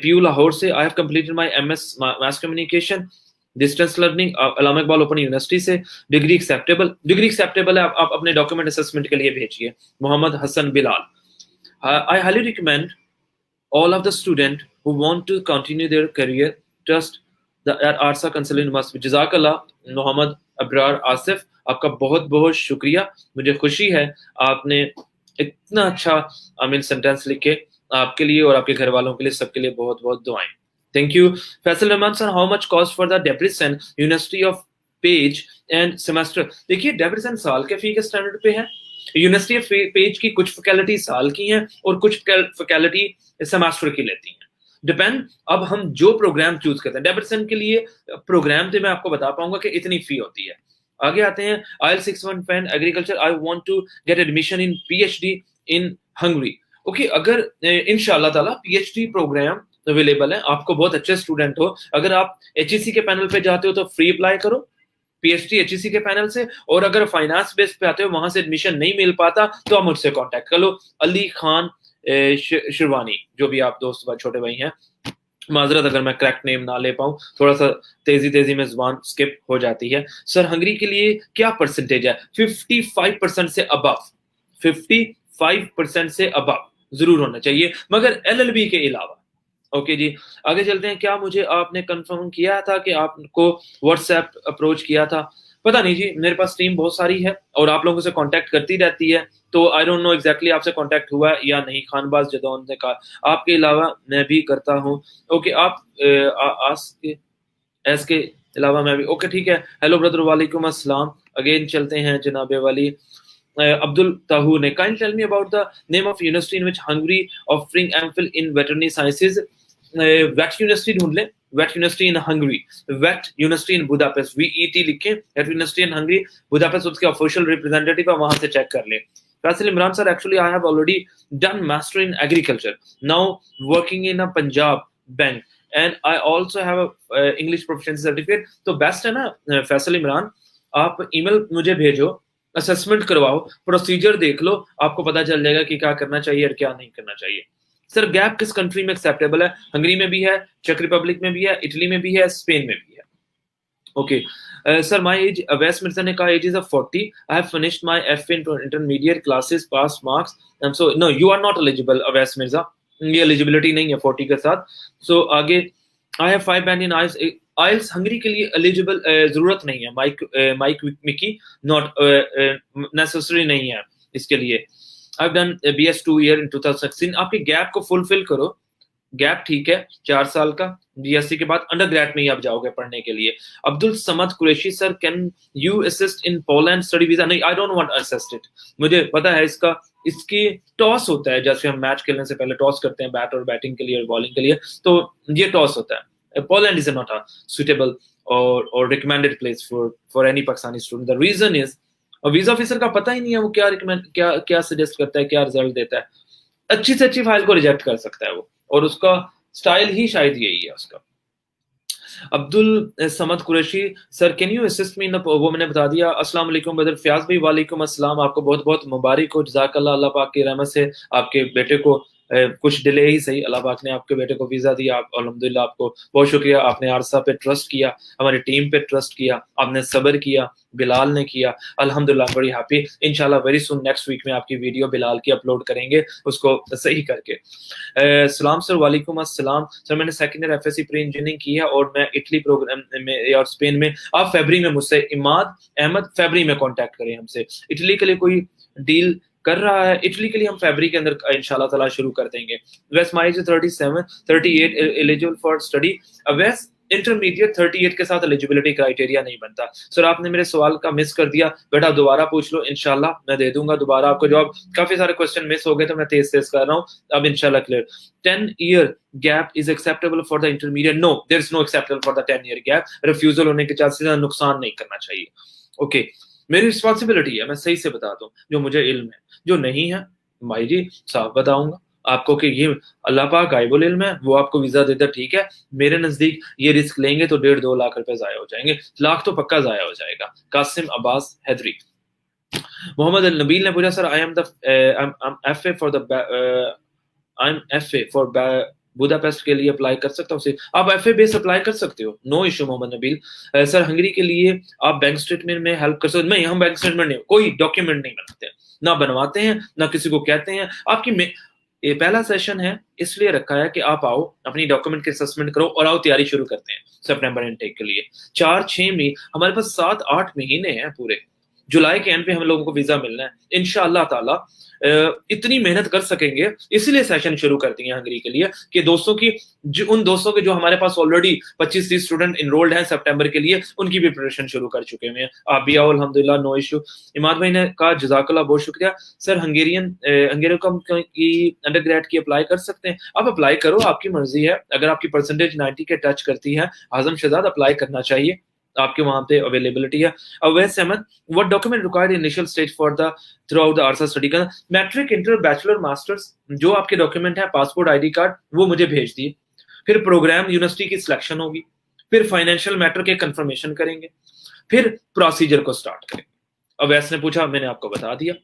PU Lahore से, I have completed my MS mass communication distance learning Allama Iqbal open university से. डिग्री एक्सेप्टेबल है, आप अपने डॉक्यूमेंट असेसमेंट के लिए भेजिए. Mohammad Hasan Bilal, I highly recommend all of the students who want to continue their career trust at ARSA Consulting University. जज़ाकल्लाह मोहम्मद अब्रार आसिफ, आपका बहुत बहुत शुक्रिया. मुझे खुशी है आपने इतना अच्छा आमीन सेंटेंस लिखे. आपके लिए और आपके घर वालों के लिए, सबके लिए बहुत बहुत दुआएं. Thank you. Faisal Rehman sir, how much cost for the Debrecen university of Pécs and semester? देखिए, डेब्रेसन साल के फी के स्टैंडर्ड पे है. यूनिवर्सिटी ऑफ पेज की कुछ फैकल्टी साल की हैं और कुछ फैकल्टी सेमेस्टर की लेती हैं. डिपेंड, अब हम जो प्रोग्राम चूज करते हैं. डेब्रेसन के लिए प्रोग्राम तो मैं आपको बता पाऊंगा कि इतनी फी होती है. आगे आते हैं. IELTS 6.5 agriculture, I want to get admission in PhD in Hungary. Okay, अगर इंशाल्लाह ताला PhD प्रोग्राम अवेलेबल है, आपको बहुत अच्छे स्टूडेंट हो, अगर आप HEC के पैनल पे जाते हो तो फ्री अप्लाई करो PhD HEC के पैनल से, और अगर फाइनेंस बेस पे आते हो, वहां से एडमिशन नहीं मिल पाता, तो आप मुझसे कांटेक्ट कर लो. अली खान शिरवानी, जो भी आप दोस्त छोटे भाई हैं, माजरत अगर मैं करेक्ट नेम ना ले पाऊं, थोड़ा सा तेजी में जुबान स्किप हो जाती है। सर हंगरी के लिए क्या परसेंटेज है? 55% से अबव, 55% से अबव जरूर होना चाहिए, मगर एलएलबी के अलावा। ओके जी, आगे चलते हैं। क्या मुझे आपने कंफर्म किया था कि आपको व्हाट्सएप अप्रोच किया था? पता नहीं जी, मेरे पास टीम बहुत सारी है और आप लोगों से कांटेक्ट करती रहती है, तो आई डोंट नो एग्जैक्टली आपसे कांटेक्ट हुआ है या नहीं। खानबाज जदौन ने कहा आपके अलावा मैं भी करता हूँ। ओके, आप आस के एस के अलावा मैं भी। ओके ठीक है। हेलो ब्रदर, वालेकुम अस्सलाम। अगेन चलते हैं जनाबे वाली। अब्दुल ताहू ने kind tell me about the name of university in which Hungary offering MPhil in veterinary sciences. Vet university ढूंढ ले, vet university in Hungary, vet university in Budapest, VET लिखें, vet university in Hungary Budapest, उसके official representative है, वहां से check कर ले। Faisal Imran sir, actually I have already done master in agriculture, now working in a Punjab bank, and I also have a English proficiency certificate। तो best है ना फैसल इमरान, आप ईमेल मुझे भेजो, असेसमेंट करवाओ, प्रोसीजर देख लो, आपको पता चल जाएगा कि क्या करना चाहिए और क्या नहीं करना चाहिए। सर गैप किस कंट्री में एक्सेप्टेबल है? हंगरी में भी है, चेक रिपब्लिक में भी है, इटली में भी है, स्पेन में भी है। Okay sir, my age, Awais Mirza ने कहा age is 40, I have finished my F in intermediate classes, pass marks, and so no you are not eligible Awais Mirza, ये एलिजिबिलिटी नहीं है 40 के साथ। सो आगे, I have 5 band in IELTS, Hungary के लिए एलिजिबल जरूरत नहीं है। माइक मिकी, नॉट नेसेसरी नहीं है इसके लिए। I have done BS 2 year in 2016। आपके गैप को फुलफिल करो, गैप ठीक है 4 साल का, बीएससी के बाद अंडर ग्रेड में ही आप जाओगे पढ़ने के लिए। Abdul Samad Qureshi sir, can you assist in Poland study visa? नहीं, I don't want assist it. मुझे पता है इसका, इसकी टॉस होता है, जैसे हम मैच खेलने से पहले टॉस करते हैं, बैट और बैटिंग के लिए और बॉलिंग के लिए, तो ये टॉस होता है। Poland is not a suitable और recommended place for any Pakistani student. The reason is visa officer का पता ही नहीं है वो क्या रिकमेंड, क्या सजेस्ट करता है, क्या रिजल्ट देता है। अच्छी से अच्छी फाइल को रिजेक्ट कर सकता है वो, और उसका स्टाइल ही शायद यही है उसका। Abdul Samad Qureshi sir, can you assist me in, वो मैंने बता दिया। अस्सलाम वालेकुम ब्रदर फयाज भाई, वालेकुम अस्सलाम, आपको बहुत बहुत मुबारक हो, जज़ाकल्लाह, अल्लाह पाक की रहमत से आपके बेटे को कुछ डिले ही सही, अल्लाह पाक ने आपके बेटे को वीजा दिया। आप अल्हम्दुलिल्लाह, आपको बहुत शुक्रिया, आपने आरसा पे ट्रस्ट किया, हमारी टीम पे ट्रस्ट किया, आपने सब्र किया, बिलाल ने किया, अल्हम्दुलिल्लाह बड़ी हैप्पी। इंशाल्लाह वेरी सुन नेक्स्ट वीक में आपकी वीडियो बिलाल की अपलोड करेंगे, उसको सही करके। सलाम सर, वालेकुम अस्सलाम सर, मैंने second year FSc pre engineering की है और मैं इटली प्रोग्राम में और स्पेन में। आप फरवरी में मुझसे, इमाद अहमद, फरवरी में कांटेक्ट करें हमसे। इटली के लिए कोई डील कर रहा है? इटली के लिए हम फरवरी के अंदर इंशाल्लाह ताला शुरू कर देंगे। वैस my age 37, 38 eligible for study. वैस इंटरमीडिएट 38 के साथ एलिजिबिलिटी क्राइटेरिया नहीं बनता। सर आपने मेरे सवाल का मिस कर दिया, बेटा दोबारा पूछ लो, इंशाल्लाह मैं दे दूंगा दोबारा आपको जवाब। काफी सारे क्वेश्चन मिस हो गए तो मैं तेज कर रहा हूँ, अब इंशाल्लाह clear. 10 year gap is acceptable for the intermediate? No, there is no acceptable for the 10 year gap. Refusal होने के चांसेस हैं, नुकसान नहीं करना चाहिए। ओके, मेरी रिस्पॉन्सिबिलिटी है, मैं सही से बताता हूँ जो मुझे इल्म है, जो नहीं है भाई जी साफ बताऊंगा आपको कि ये अल्लाह पाक गायबुल इल्म है, वो आपको वीजा देता, ठीक है। मेरे नजदीक ये रिस्क लेंगे तो 1.5-2 लाख रुपए जाया हो जाएंगे, लाख तो पक्का जाया हो जाएगा। कासिम अब्बास हैदरी। मोहम्मद अल नबील ने पूछा sir, I M FA for the I am FA for Budapest के लिए अप्लाई कर सकता हूँ? आप एफए बेस अप्लाई कर सकते हो, no issue Mohammad Nabeel. Sir Hungary के लिए आप बैंक स्टेटमेंट में हेल्प कर सकते? नहीं, हम बैंक स्टेटमेंट नहीं, कोई डॉक्यूमेंट नहीं बनाते हैं, ना बनवाते हैं, ना किसी को कहते हैं। आपकी ये पहला सेशन है, इसलिए रखा है कि आप आओ, अपनी डॉक्यूमेंट की असेसमेंट करो और आओ, तैयारी शुरू करते हैं सितंबर इनटेक के लिए। 4-6 में हमारे पास 7-8 महीने हैं पूरे, जुलाई के एंड पे हम लोगों को वीजा मिलना है इंशाअल्लाह ताला। इतनी मेहनत कर सकेंगे, इसीलिए सेशन शुरू कर दिए हंगरी के लिए कि दोस्तों की, उन दोस्तों के जो हमारे पास ऑलरेडी 25-30 स्टूडेंट इनरोल्ड हैं सितंबर के लिए, उनकी भी प्रिपरेशन शुरू कर चुके हैं। आप भी आओ, अल्हम्दुलिल्लाह, नो इशू। इमाद भाई ने कहा जज़ाकल्लाह, बहुत शुक्रिया सर। हंगेरियन की अंडर ग्रेड की अप्लाई कर सकते हैं? आप अप्लाई करो, आपकी मर्जी है। अगर आपकी परसेंटेज 90 के टच करती है, आजम शहजाद, अप्लाई करना चाहिए, आपके वहां पे अवेलेबिलिटी है। Awais Ahmed, what document required initial stage for the throughout the आरसा स्टडी का? मैट्रिक, इंटर, बैचलर, मास्टर्स, जो आपके डॉक्यूमेंट है, पासपोर्ट, आईडी कार्ड, वो मुझे भेज दिए। फिर प्रोग्राम यूनिवर्सिटी की सिलेक्शन होगी, फिर फाइनेंशियल मैटर के कंफर्मेशन करेंगे, फिर प्रोसीजर को स्टार्ट करेंगे। अवैस ने पूछा, मैंने आपको बता दिया।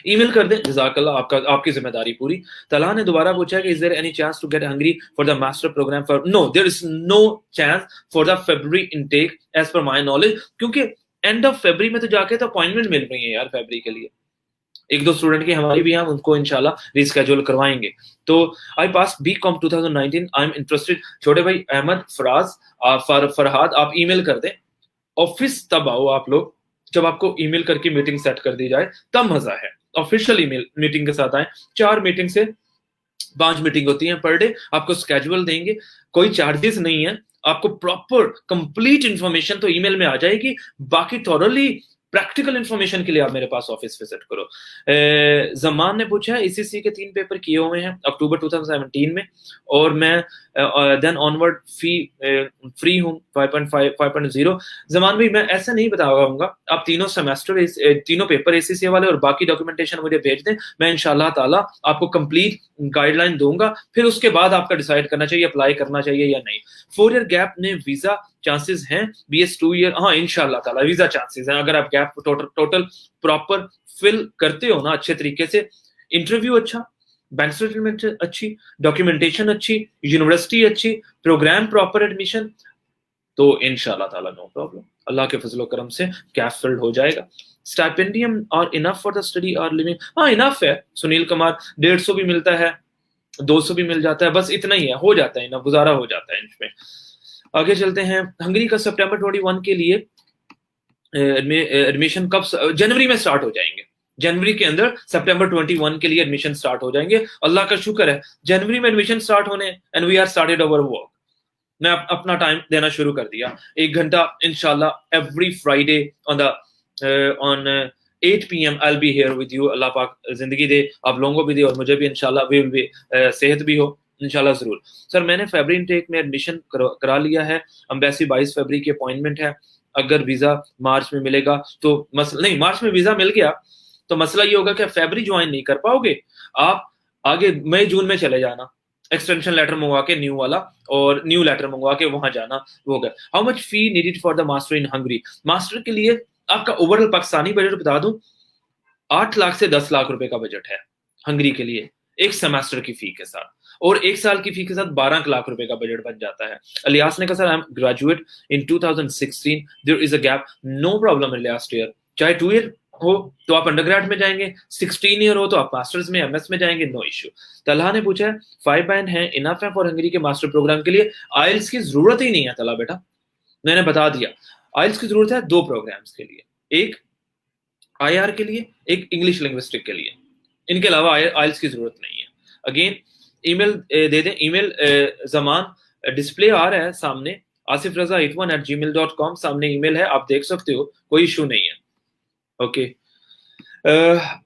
ईमेल कर दें, जज़ाकल्लाह, आपकी जिम्मेदारी पूरी। तलहा ने दोबारा पूछा है कि is there any chance to get Hungary for the master program for, no there is no chance for the February intake as per my knowledge, क्योंकि एंड ऑफ फरवरी में तो जाके तो अपॉइंटमेंट मिल रही है यार फरवरी के लिए। एक दो स्टूडेंट की हमारी भी, हम उनको इंशाल्लाह रिस्केड्यूल करवाएंगे। तो आई पास बीकॉम 2019, आई एम इंटरेस्टेड। छोटे भाई अहमद फराज फरहाद, आप ईमेल कर दें। ऑफिस तब आओ आप लोग जब आपको ईमेल करके मीटिंग सेट कर दी जाए, तब मजा है। ऑफिशियल ईमेल मीटिंग के साथ आए। 4 मीटिंग से 5 मीटिंग होती है पर डे, आपको स्केड्यूल देंगे, कोई चार्जेस नहीं है, आपको प्रॉपर कंप्लीट इंफॉर्मेशन तो ईमेल में आ जाएगी, बाकी थॉरली प्रैक्टिकल इंफॉर्मेशन के लिए आप मेरे पास ऑफिस विजिट करो। जमान ने पूछा है ईसीसी के 3 पेपर किए हुए हैं अक्टूबर 2017 में, और मैं देन ऑनवर्ड फ्री हूँ 5.5 5.0। जमान भाई, मैं ऐसा नहीं बताऊंगा, आप तीनों सेमेस्टर तीनों पेपर एसीसी वाले और बाकी डॉक्यूमेंटेशन मुझे भेज दें, मैं इंशाल्लाह ताला आपको कंप्लीट गाइडलाइन दूंगा, फिर उसके बाद आपका डिसाइड करना चाहिए अप्लाई करना चाहिए या नहीं। 4 ईयर गैप ने वीजा चांसेस हैं, बीएस 2 ईयर, हाँ इंशाल्लाह ताला वीजा चांसेस हैं, अगर आप गैप टोटल प्रॉपर फिल करते हो ना अच्छे तरीके से, इंटरव्यू अच्छा, बैंक स्टेटमेंट अच्छी, डॉक्यूमेंटेशन अच्छी, यूनिवर्सिटी अच्छी, प्रोग्राम प्रॉपर एडमिशन, तो इंशाल्लाह ताला नो प्रॉब्लम, अल्लाह के फजल करम से गैप फिल्ड हो जाएगा। स्टाइपेंडियम और इनफ फॉर द स्टडी और लिविंग, हाँ इनफ है सुनील कुमार, 150 भी मिलता है, 200 भी मिल जाता है, बस इतना ही है, हो जाता है ना, गुजारा हो जाता है इनमें। आगे चलते हैं। हंगरी का सितंबर 21 के लिए एडमिशन कब, जनवरी में स्टार्ट हो जाएंगे, जनवरी के अंदर सितंबर 21 के लिए एडमिशन स्टार्ट हो जाएंगे। अल्लाह का शुक्र है जनवरी में एडमिशन स्टार्ट होने, and we are started our work. मैं अपना टाइम देना शुरू कर दिया, 1 घंटा इंशाल्लाह every Friday on 8 PM I will be here with you. Allah पाक जिंदगी दे, आप लोगों को भी दे और मुझे भी इंशाल्लाह, वी विल बी सेहत भी हो इंशाल्लाह जरूर। सर मैंने फरवरी इनटेक में एडमिशन करा लिया है, एम्बेसी 22 फरवरी की अपॉइंटमेंट है, अगर वीजा मार्च में मिलेगा तो मसला नहीं, मार्च में वीजा मिल गया तो मसला ये होगा कि फरवरी ज्वाइन नहीं कर पाओगे, आप आगे मई जून में चले जाना, एक्सटेंशन लेटर मंगवा के न्यू वाला, और न्यू लेटर मंगवा के वहां जाना होगा। How much fee needed for the master in Hungary? Master के लिए आपका ओवरऑल पाकिस्तानी बजट बता दूं, 8 लाख से 10 लाख रुपए का बजट है हंगरी के लिए, एक सेमेस्टर की फी के साथ, और 1 साल की फी के साथ 12 लाख रुपए का बजट बन जाता है। अलियास ने कहा sir I am graduate in 2016, there is a gap, no problem Ilyas year, चाहे 2 ईयर हो तो आप अंडरग्रेड में जाएंगे, 16 ईयर हो तो आप मास्टर्स में एमएस में जाएंगे, नो इश्यू। तलहा ने पूछा है 5 बैंड है इनफ है फॉर हंगरी के मास्टर प्रोग्राम के लिए? आइल्स की जरूरत ही नहीं है तलहा बेटा, मैंने बता दिया, आइल्स की जरूरत है 2 प्रोग्राम्स के लिए, एक आईआर के लिए, एक इंग्लिश लिंग्विस्टिक के लिए, इनके अलावा आइल्स की जरूरत नहीं है। अगेन ईमेल दे दें, ईमेल जमान डिस्प्ले आ रहा है सामने, asifraza81@gmail.com, सामने ईमेल है, आप देख सकते हो, कोई इशू नहीं है। ओके।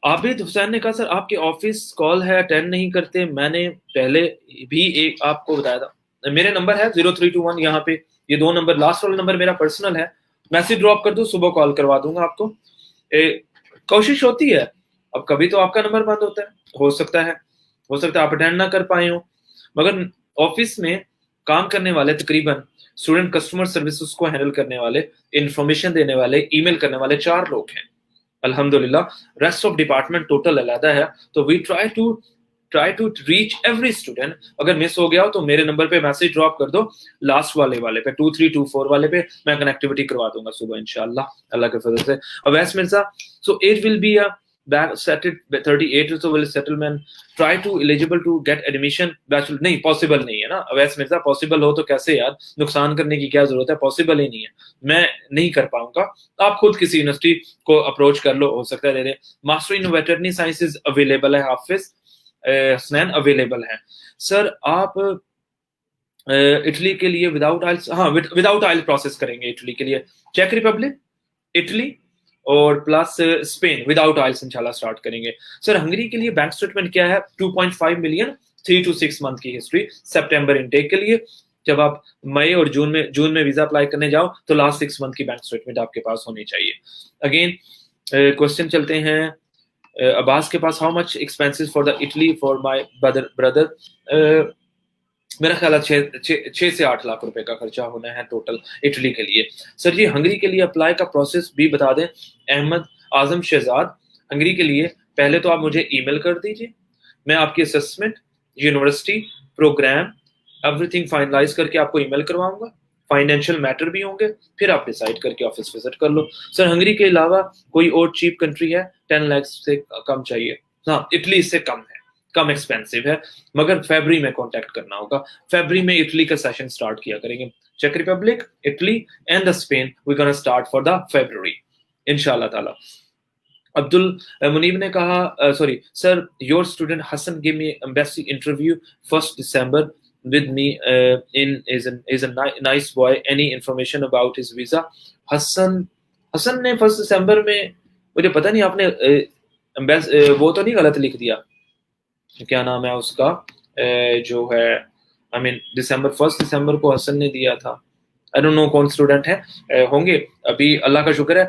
आबिद हुसैन ने कहा सर आपके ऑफिस कॉल है अटेंड नहीं करते, मैंने पहले भी एक आपको बताया था, मेरे नंबर है 0321, यहाँ पे ये 2 नंबर, लास्ट वाला नंबर मेरा पर्सनल है, मैसेज ड्रॉप कर दो, सुबह कॉल करवा दूंगा आपको। कोशिश होती है, अब कभी तो आपका नंबर बंद होता है, हो सकता है आप अटेंड ना कर पाए हो, मगर ऑफिस में काम करने वाले तकरीबन स्टूडेंट कस्टमर सर्विसेज को हैंडल करने वाले, इंफॉर्मेशन देने वाले, ईमेल करने वाले 4 लोग हैं अल्हम्दुलिल्लाह, रेस्ट ऑफ डिपार्टमेंट टोटल अलग है। तो we try to reach every student. अगर मिस हो गया हो तो मेरे नंबर पे मैसेज ड्रॉप कर दो, लास्ट वाले पे 2324 वाले पे मैं कनेक्टिविटी करवा दूंगा सुबह इंशाल्लाह, अल्लाह के फजल से। Awais Mirza, so as will be a back settled 38 so will settlement try to eligible to get admission bachelor, नहीं पॉसिबल नहीं है ना अवैस मिर्जा, पॉसिबल हो तो कैसे यार, नुकसान करने की क्या जरूरत है, पॉसिबल ही नहीं है, मैं नहीं कर पाऊंगा, आप खुद किसी यूनिवर्सिटी को अप्रोच कर लो, हो सकता है दे दे। Master in veterinary sciences available है, हाफिज हसनैन अवेलेबल है। सर आप इटली के लिए विदाउट आइल्स, हाँ विदाउट आइल प्रोसेस करेंगे इटली के लिए, चेक रिपब्लिक, इटली और प्लस स्पेन विदाउट आइल्स इंशाल्लाह स्टार्ट करेंगे। सर हंगरी के लिए बैंक स्टेटमेंट क्या है? 2.5 मिलियन 3 to 6 मंथ की हिस्ट्री सितंबर इनटेक के लिए। जब आप मई और जून में वीजा अप्लाई करने जाओ तो लास्ट 6 मंथ की बैंक स्टेटमेंट आपके पास होनी चाहिए। अगेन क्वेश्चन चलते हैं अब्बास के पास, how much expenses for the Italy for my brother? मेरा ख्याल है 6 से 8 लाख रुपए का खर्चा होना है टोटल इटली के लिए। सर जी हंगरी के लिए अप्लाई का प्रोसेस भी बता दें। अहमद आजम शहजाद, हंगरी के लिए पहले तो आप मुझे ईमेल कर दीजिए, मैं आपकी assessment, university, program, everything finalize करके आपको ईमेल करवाऊंगा। फाइनेंशियल मैटर भी होंगे, फिर आप डिसाइड करके ऑफिस विजिट कर लो। सर हंगरी के अलावा कोई और चीप कंट्री है? 10 लाख से कम चाहिए? हाँ, इटली इससे कम है, कम एक्सपेंसिव है, मगर फरवरी में कांटेक्ट करना होगा। फरवरी में इटली का सेशन स्टार्ट किया करेंगे। चेक Republic, Italy and the Spain we gonna start for the February इंशाल्लाह ताला। अब्दुल मुनीब ने कहा sorry sir, your student Hasan give me embassy interview 1 December with me is a nice boy, any information about his visa? Hasan ने 1 दिसंबर में, मुझे पता नहीं, आपने वो तो नहीं गलत लिख दिया? क्या नाम है उसका, जो है आई मीन दिसंबर 1 दिसंबर को हसन ने दिया था। आई डोंट नो कौन स्टूडेंट है, होंगे। अभी अल्लाह का शुक्र है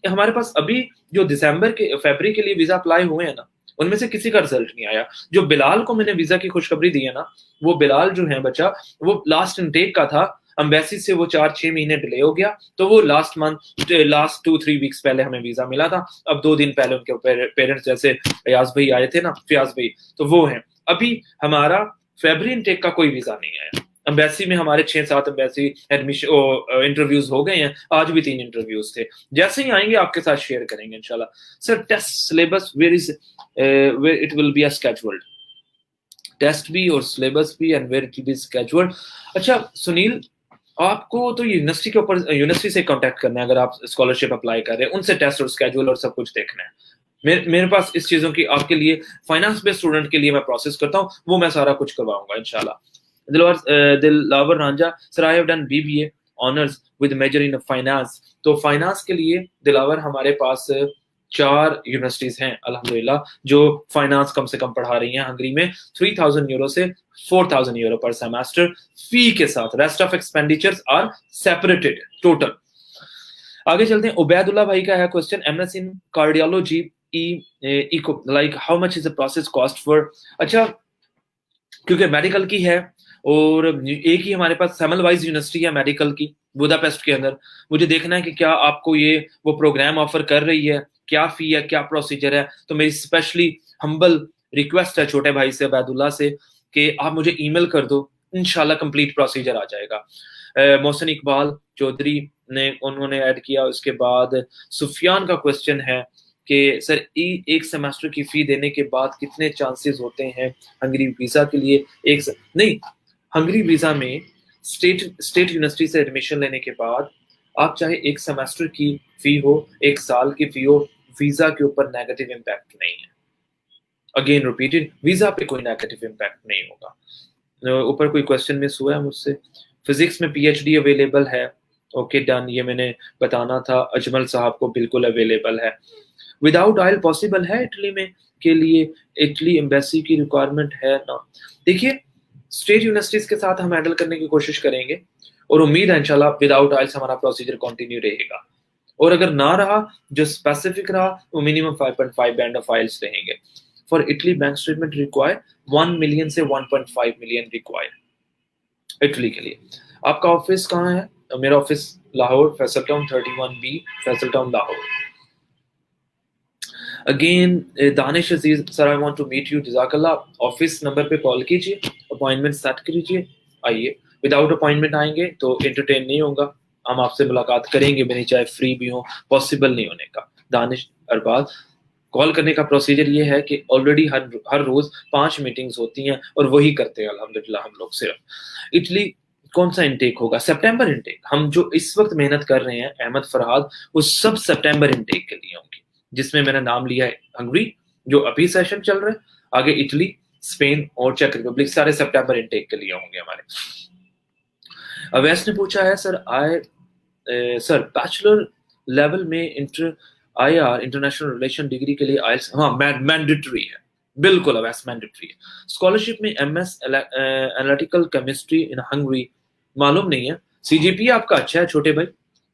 हमारे पास अभी जो दिसंबर के फरवरी के लिए वीजा अप्लाई हुए हैं ना, उनमें से किसी का रिजल्ट नहीं आया। जो बिलाल को मैंने वीजा की खुशखबरी दी है ना, वो बिलाल जो है बच्चा, वो लास्ट इनटेक का था, एम्बेसी से वो 4-6 महीने डिले हो गया, तो वो लास्ट 2-3 वीक्स पहले हमें वीजा मिला था। अब 2 दिन पहले उनके पेरेंट्स जैसे फयाज भाई आए थे ना, फयाज भाई, तो वो हैं। अभी हमारा फरवरी इनटेक का कोई वीजा नहीं आया। एम्बेसी में हमारे 6-7 एम्बेसी एडमिशन इंटरव्यूज हो गए हैं, आज भी 3 इंटरव्यूज थे। जैसे ही आएंगे आपके साथ शेयर करेंगे इंशाल्लाह। Sir test syllabus where it will be scheduled? Test भी और सिलेबस भी and where it will be scheduled. अच्छा सुनील, आपको तो यूनिवर्सिटी के ऊपर, यूनिवर्सिटी से कांटेक्ट करना है अगर आप स्कॉलरशिप अप्लाई कर रहे हैं, उनसे टेस्ट और स्केड्यूल और सब कुछ देखना है। मेरे पास इस चीजों की आपके लिए, फाइनेंस बेस्ड स्टूडेंट के लिए मैं प्रोसेस करता हूँ, वो मैं सारा कुछ करवाऊंगा इंशाल्लाह। Dilawar Ranjha, sir I have done BBA honours with major in finance. तो फाइनेंस के लिए दिलावर हमारे पास 4 यूनिवर्सिटीज हैं अल्हम्दुलिल्लाह, जो फाइनेंस कम से कम पढ़ा रही हैं हंगरी में। 3000 यूरो से 4000 यूरो पर सेमेस्टर फी के साथ। Rest of expenditures are separated total. आगे चलते हैं। उबैदुल्लाह भाई का है question, MS in cardiology echo, like how much is the process cost for? अच्छा, क्योंकि मेडिकल की है और एक ही हमारे पास सेमलवाइज यूनिवर्सिटी है मेडिकल की बुदापेस्ट के अंदर, मुझे देखना है कि क्या आपको ये वो प्रोग्राम ऑफर कर रही है, क्या फी है, क्या प्रोसीजर है। तो मेरी स्पेशली हम्बल रिक्वेस्ट है छोटे भाई से, अबैदुल्ला से, कि आप मुझे ईमेल कर दो, इंशाल्लाह कंप्लीट प्रोसीजर आ जाएगा। मोहसिन इकबाल चौधरी ने उन्होंने ऐड किया। उसके बाद सुफियान का क्वेश्चन है कि सर एक सेमेस्टर की फी देने के बाद कितने चांसेस होते हैं हंगरी वीजा के लिए? नहीं, हंगरी वीजा में स्टेट यूनिवर्सिटी से एडमिशन लेने के बाद आप चाहे एक सेमेस्टर की फी हो, 1 साल की फी हो, वीजा के ऊपर नेगेटिव इम्पैक्ट नहीं है। अगेन रिपीटेड, वीजा पे कोई नेगेटिव इम्पैक्ट नहीं होगा। ऊपर कोई क्वेश्चन मिस हुआ है मुझसे। फिजिक्स में पीएचडी अवेलेबल है? ओके डन, ये मैंने बताना था। अजमल साहब को बिल्कुल अवेलेबल है। विदाउट आयल पॉसिबल है इटली में के लिए? इटली एम्बेसी की रिक्वायरमेंट है ना? देखिए, स्टेट यूनिवर्सिटीज के साथ हम हैंडल करने की कोशिश करेंगे और उम्मीद है इंशाल्लाह विदाउट आयल्स हमारा प्रोसीजर कंटिन्यू रहेगा। और अगर ना रहा, जो स्पेसिफिक रहा, वो मिनिमम 5.5 बैंड ऑफ आयल्स रहेंगे। For Italy bank statement require 1 million से 1.5 मिलियन रिक्वायर इटली के लिए। आपका ऑफिस कहाँ है? मेरा office Lahore, Faisal town 31B, Faisal town Lahore. Again Danish Aziz, sir I want to meet you, जज़ाकल्लाह। ऑफिस नंबर पे कॉल कीजिए, अपॉइंटमेंट सेट कीजिए, आइए। विदाउट अपॉइंटमेंट आएंगे तो एंटरटेन नहीं होगा, हम आपसे मुलाकात करेंगे भी नहीं, चाहे फ्री भी हो, पॉसिबल नहीं होने का। दानिश अरबाज, कॉल करने का प्रोसीजर ये है कि ऑलरेडी हर रोज 5 मीटिंग्स होती हैं और वही करते हैं अल्हम्दुलिल्लाह हम लोग। सिर्फ इटली कौन सा इनटेक होगा? सितंबर इनटेक। हम जो इस वक्त मेहनत कर रहे हैं अहमद फरहाद, वो सब सितंबर इनटेक के लिए होंगी, जिसमें मैंने नाम लिया है हंगरी, जो अभी सेशन चल रहा है, आगे इटली, स्पेन और चेक रिपब्लिक, सारे सितंबर इनटेक के लिए होंगे हमारे। अवैस ने पूछा है, सर बैचलर लेवल में IR इंटरनेशनल रिलेशन डिग्री के लिए आइल्स, हाँ मैंडेटरी है, बिल्कुल अवैस मैंडेटरी है। स्कॉलरशिप में MS analytical chemistry in Hungary मालूम नहीं है। CGPA आपका अच्छा है छोटे भाई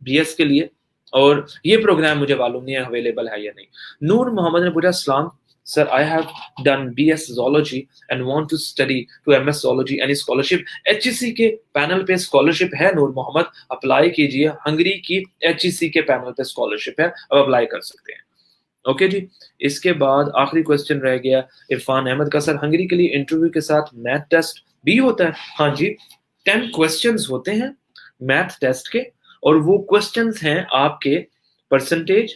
BS के लिए, और ये प्रोग्राम मुझे मालूम नहीं है अवेलेबल है या नहीं। नूर मोहम्मद ने पूछा, सलाम sir, I have done BS zoology and want to study to MS zoology, any scholarship? HEC के पैनल पे स्कॉलरशिप है नूर मोहम्मद, अप्लाई कीजिए। हंगरी की HEC के पैनल पे स्कॉलरशिप है, अब अप्लाई कर सकते हैं। ओके जी। इसके बाद आखिरी क्वेश्चन रह गया इरफान अहमद का, सर हंगरी के लिए इंटरव्यू के साथ मैथ टेस्ट भी होता है? हाँ जी, 10 क्वेश्चंस होते हैं मैथ टेस्ट के, और वो क्वेश्चंस हैं आपके percentage,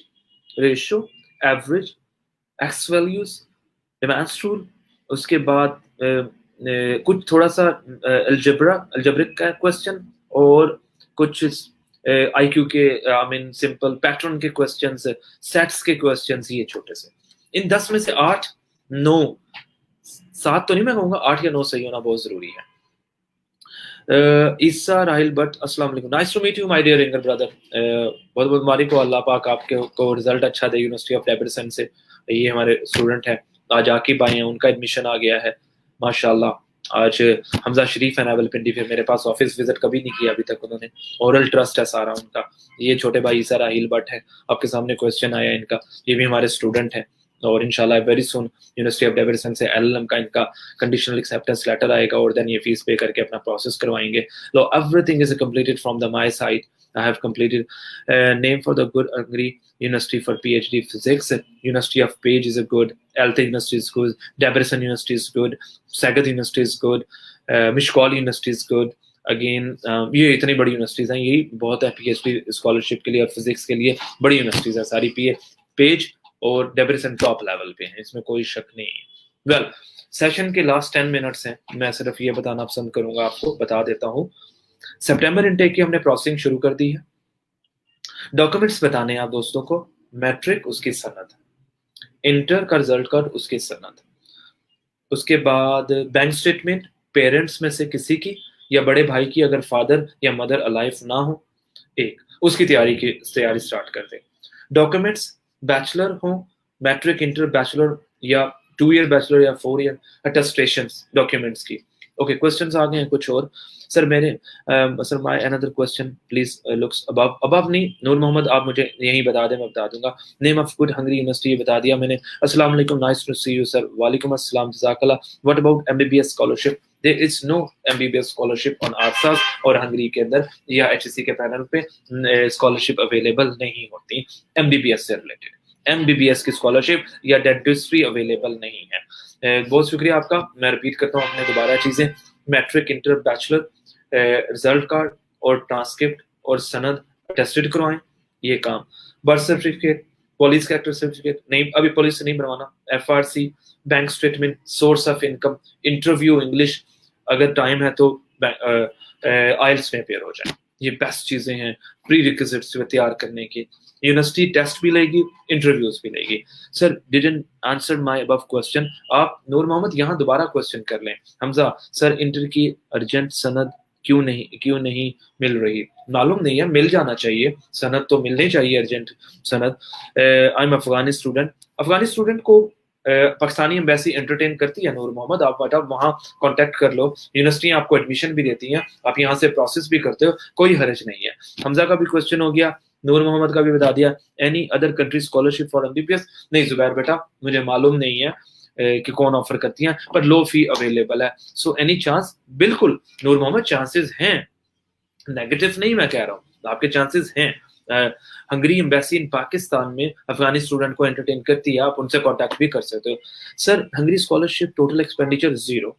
ratio, average, x values, demands rule, उसके बाद कुछ थोड़ा सा अलजेब्रिक का क्वेश्चन, और कुछ आईक्यू के आई मीन सिंपल पैटर्न के क्वेश्चंस, सेट्स के क्वेश्चंस, ये छोटे से। इन 10 में से 8, 9, 7 तो नहीं मैं कहूंगा, 8 या 9 सही होना बहुत जरूरी है। ईसा राहिल भट्ट, अस्सलाम वालेकुम, nice to meet you my dear younger brother. बहुत बहुत मुबारक हो, अल्लाह पाक आपके को रिजल्ट अच्छा दे यूनिवर्सिटी ऑफ डेविडसन से। ये हमारे स्टूडेंट हैं, आज आकिब आए हैं, उनका एडमिशन आ गया है माशाल्लाह। आज हमजा शरीफ है नावलपिंडी, फिर मेरे पास ऑफिस विजिट कभी नहीं किया अभी तक उन्होंने, ओरल ट्रस्ट है सारा उनका। ये छोटे भाई ईसा राहिल भट्ट है, आपके सामने क्वेश्चन आया इनका, ये भी हमारे स्टूडेंट हैं, और इंशाल्लाह very soon university of Davidson से एलएलएम का इनका कंडीशनल एक्सेप्टेंस लेटर आएगा, और देन ये फीस पे करके अपना प्रोसेस करवाएंगे। लो everything is completed from the my side. I have completed name for the good Hungary University for PhD Physics. University of Page is a good. ELTE University is good. Debrecen University is good. Sagat University is good. Mishkol University is good. Again, ये इतनी बड़ी universities हैं, यही बहुत है PhD scholarship के लिए और फिजिक्स के लिए बड़ी यूनिवर्सिटीज है सारी। पेज और डेब्रेसन टॉप लेवल पे हैं, इसमें कोई शक नहीं है। वेल, सेशन के लास्ट 10 मिनट्स हैं, मैं सिर्फ ये बताना पसंद करूंगा, आपको बता देता हूँ। सितंबर इनटेक की हमने प्रोसेसिंग शुरू कर दी है। डॉक्यूमेंट्स बताने हैं आप दोस्तों को, मैट्रिक उसकी सनद, इंटर का रिजल्ट कार्ड उसकी सनद, उसके बाद बैंक स्टेटमेंट पेरेंट्स में से किसी की या बड़े भाई की, अगर फादर या मदर अलाइव ना हो, एक उसकी तैयारी स्टार्ट कर दें। डॉक्यूमेंट्स बैचलर हो, मैट्रिक, इंटर, बैचलर या 2 ईयर बैचलर या 4 ईयर अटेस्टेशन डॉक्यूमेंट्स की। ओके, क्वेश्चंस आ गए हैं कुछ और। Sir sir my another question please looks above नहीं, नूर मोहम्मद आप मुझे यही बता दें, मैं बता दूंगा। Name of good Hungary university बता दिया मैंने। अस्सलाम वालेकुम, nice to see you sir. वालेकुम अस्सलाम, जज़ाकल्लाह। What about MBBS scholarship? There is no MBBS scholarship on आरसास और हंगरी के अंदर या एचएससी के पैनल पे स्कॉलरशिप अवेलेबल नहीं होती एमबीबीएस से रिलेटेड। एमबीबीएस की स्कॉलरशिप या डेंटिस्ट्री अवेलेबल नहीं है। बहुत शुक्रिया आपका। मैं रिपीट करता हूँ अपने दोबारा चीजें, matric, inter, bachelor, result card और ट्रांसक्रिप्ट और सनद टेस्टेड करवाएं, ये काम। Birth certificate, police character certificate नहीं, अभी पुलिस से नहीं बनवाना, FRC, bank statement, source of income, interview English, अगर टाइम है तो आइल्स में अपेयर हो जाए। ये बेस्ट चीजें हैं प्री रिक्विजिट्स तैयार करने की। यूनिवर्सिटी टेस्ट भी लेगी, इंटरव्यूज भी लेगी। Sir didn't answer my above question. आप नूर मोहम्मद यहाँ दोबारा क्वेश्चन कर लें। हमजा, सर इंटर की अर्जेंट सनद क्यों नहीं मिल रही? मालूम नहीं है, मिल जाना चाहिए, सनद तो मिलनी चाहिए, अर्जेंट सनद। आई एम अफगानी स्टूडेंट को पाकिस्तानी एम्बेसी एंटरटेन करती है नूर मोहम्मद, आप वहाँ कांटेक्ट कर लो, यूनिवर्सिटी आपको एडमिशन भी देती है, आप यहाँ से प्रोसेस भी करते हो, कोई हर्ज नहीं है। हमजा का भी क्वेश्चन हो गया, नूर मोहम्मद का भी बता दिया। Any other country scholarship for MBBS? नहीं जुबैर बेटा, मुझे मालूम नहीं है कि कौन ऑफर करती हैं, पर लो फी अवेलेबल है। So any chance? बिल्कुल नूर मोहम्मद, चांसेस हैं, नेगेटिव नहीं मैं कह रहा हूँ, आपके चांसेस हैं। हंगरी एम्बेसी इन पाकिस्तान में अफगानी स्टूडेंट को एंटरटेन करती है, आप उनसे कांटेक्ट भी कर सकते हो। Sir Hungary scholarship total expenditure 0,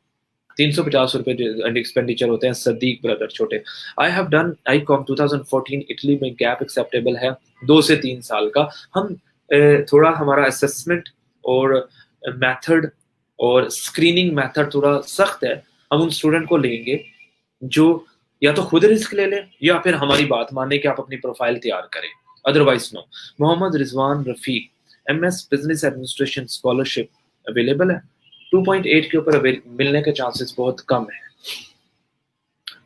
350 रुपए एक्सपेंडिचर होते हैं। सदीक ब्रदर छोटे, आई हैव डन आईकॉम 2014 इटली में, गैप एक्सेप्टेबल है 2 से 3 साल का। हम थोड़ा हमारा असेसमेंट और मेथड और स्क्रीनिंग मेथड थोड़ा सख्त है, हम उन स्टूडेंट को लेंगे जो या तो खुद रिस्क ले लें या फिर हमारी बात माने कि आप अपनी प्रोफाइल तैयार करें, otherwise no. Mohammad Rizwan Rafiq, MS business administration scholarship available है, 2.8 के ऊपर मिलने के चांसेस बहुत कम है।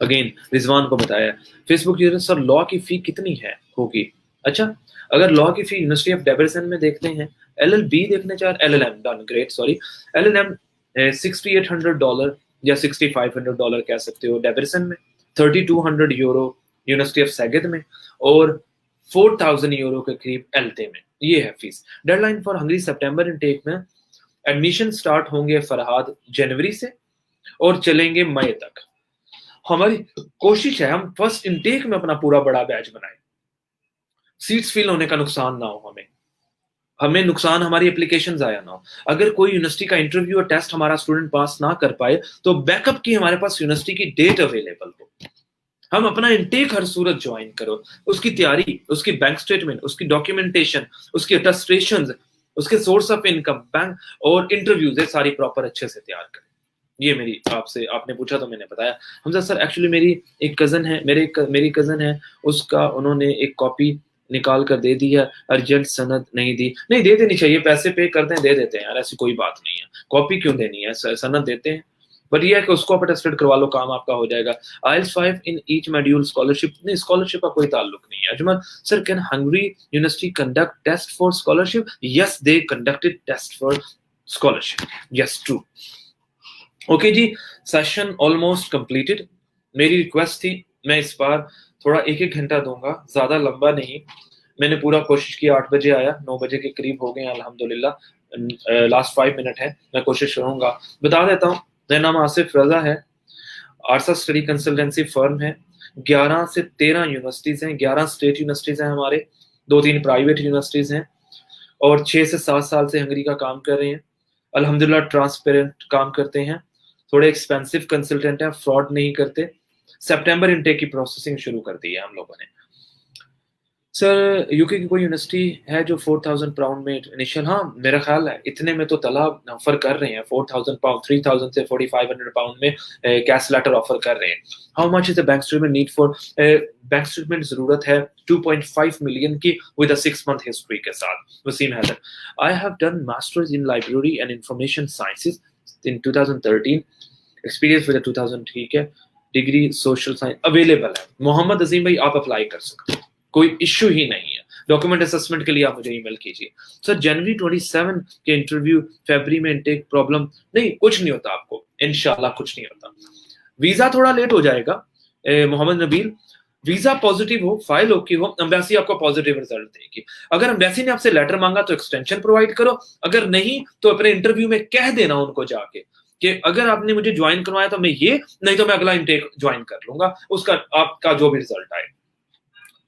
अगेन रिजवान को बताया। फेसबुक यूजर, सर लॉ की फी कितनी है होगी? अच्छा, अगर लॉ की फी यूनिवर्सिटी ऑफ डेविडसन में देखते हैं, एलएलबी देखने चाह, LLM done great, sorry, LLM $6,800 या $6,500 कह सकते हो डेविडसन में, 3,200 यूरो यूनिवर्सिटी ऑफ सैगत में, और 4,000 यूरो के करीब एलते में। ये है fees. Deadline for Hungary September intake में, एडमिशन स्टार्ट होंगे फरहाद जनवरी से और चलेंगे मई तक। हमारी कोशिश है हम फर्स्ट इनटेक में अपना पूरा बड़ा बैच बनाएं, सीट्स फिल होने का नुकसान ना हो हमें। हमें नुकसान हमारी एप्लीकेशन आया ना हो। अगर कोई यूनिवर्सिटी का इंटरव्यू और टेस्ट हमारा स्टूडेंट पास ना कर पाए तो बैकअप की हमारे पास यूनिवर्सिटी की डेट अवेलेबल हो। हम अपना इनटेक हर सूरत ज्वाइन करो, उसकी तैयारी, उसकी बैंक स्टेटमेंट, उसकी डॉक्यूमेंटेशन, उसकी अटेस्टेशन, उसके सोर्स ऑफ इनकम, बैंक और इंटरव्यूज सारी प्रॉपर अच्छे से तैयार करें। ये मेरी आपसे, आपने पूछा तो मैंने बताया। हमजा सर एक्चुअली मेरी एक कज़न है, मेरी कज़न है, उसका उन्होंने एक कॉपी निकाल कर दे दी है, अर्जेंट सनद नहीं दी। नहीं, दे देनी चाहिए, पैसे पे करते हैं, दे देते हैं यार, ऐसी कोई बात नहीं है। कॉपी क्यों देनी है, सनद देते हैं। बट ये है कि उसको आप अटेस्टेड करवा लो, काम आपका हो जाएगा। IELTS 5 in each module scholarship, नहीं स्कॉलरशिप का कोई ताल्लुक नहीं है। Ajmal sir, can Hungary university conduct test for scholarship? Yes, they conducted test for scholarship, yes true. Okay जी, सेशन ऑलमोस्ट कंप्लीटेड। मेरी रिक्वेस्ट थी, मैं इस बार थोड़ा 1-1 घंटा दूंगा, ज्यादा लंबा नहीं। मैंने पूरा कोशिश की, 8 बजे आया, 9 बजे के करीब हो गए अल्हम्दुलिल्लाह। लास्ट 5 मिनट है, मैं कोशिश करूंगा। बता देता हूँ, मेरा नाम आसिफ रजा है, आरसा स्टडी कंसल्टेंसी फर्म है। 11 से 13 यूनिवर्सिटीज हैं, 11 स्टेट यूनिवर्सिटीज हैं हमारे, 2-3 प्राइवेट यूनिवर्सिटीज हैं, और 6 से 7 साल से हंगरी का काम कर रहे हैं। अल्हम्दुलिल्लाह ट्रांसपेरेंट काम करते हैं, थोड़े एक्सपेंसिव कंसल्टेंट हैं, फ्रॉड नहीं करते। सितंबर इनटेक की प्रोसेसिंग शुरू कर दी है हम लोगों ने। सर, यूके की कोई यूनिवर्सिटी है जो 4000 पाउंड में इनिशियल? हाँ, मेरा ख्याल है इतने में तो तलाब ऑफर कर रहे हैं, 4000 पाउंड, 3000 से 4500 पाउंड में कैश लेटर ऑफर कर रहे हैं। How much is the bank statement need for? Bank statement जरूरत है 2.5 मिलियन की विद अ 6 मंथ हिस्ट्री के साथ। Waseem Haider, I have done masters in library and information sciences in 2013, experience with 2000, ठीक है, डिग्री सोशल साइंस अवेलेबल है। मोहम्मद अजीम भाई, आप अप्लाई कर सकते हैं, कोई इश्यू ही नहीं है। डॉक्यूमेंट असेसमेंट के लिए आप मुझे ईमेल कीजिए। सर, जनवरी 27 के इंटरव्यू, फरवरी में इनटेक प्रॉब्लम? नहीं, कुछ नहीं होता आपको, इंशाल्लाह कुछ नहीं होता। वीजा थोड़ा लेट हो जाएगा। मोहम्मद नबील, वीजा पॉजिटिव हो, फाइल ओके हो, एम्बेसी आपको पॉजिटिव रिजल्ट देगी। अगर एम्बेसी ने आपसे लेटर मांगा तो एक्सटेंशन प्रोवाइड करो, अगर नहीं तो अपने इंटरव्यू में कह देना उनको जाके कि अगर आपने मुझे ज्वाइन करवाया तो मैं ये, नहीं तो मैं अगला इनटेक ज्वाइन कर लूंगा, उसका आपका जो भी रिजल्ट आए।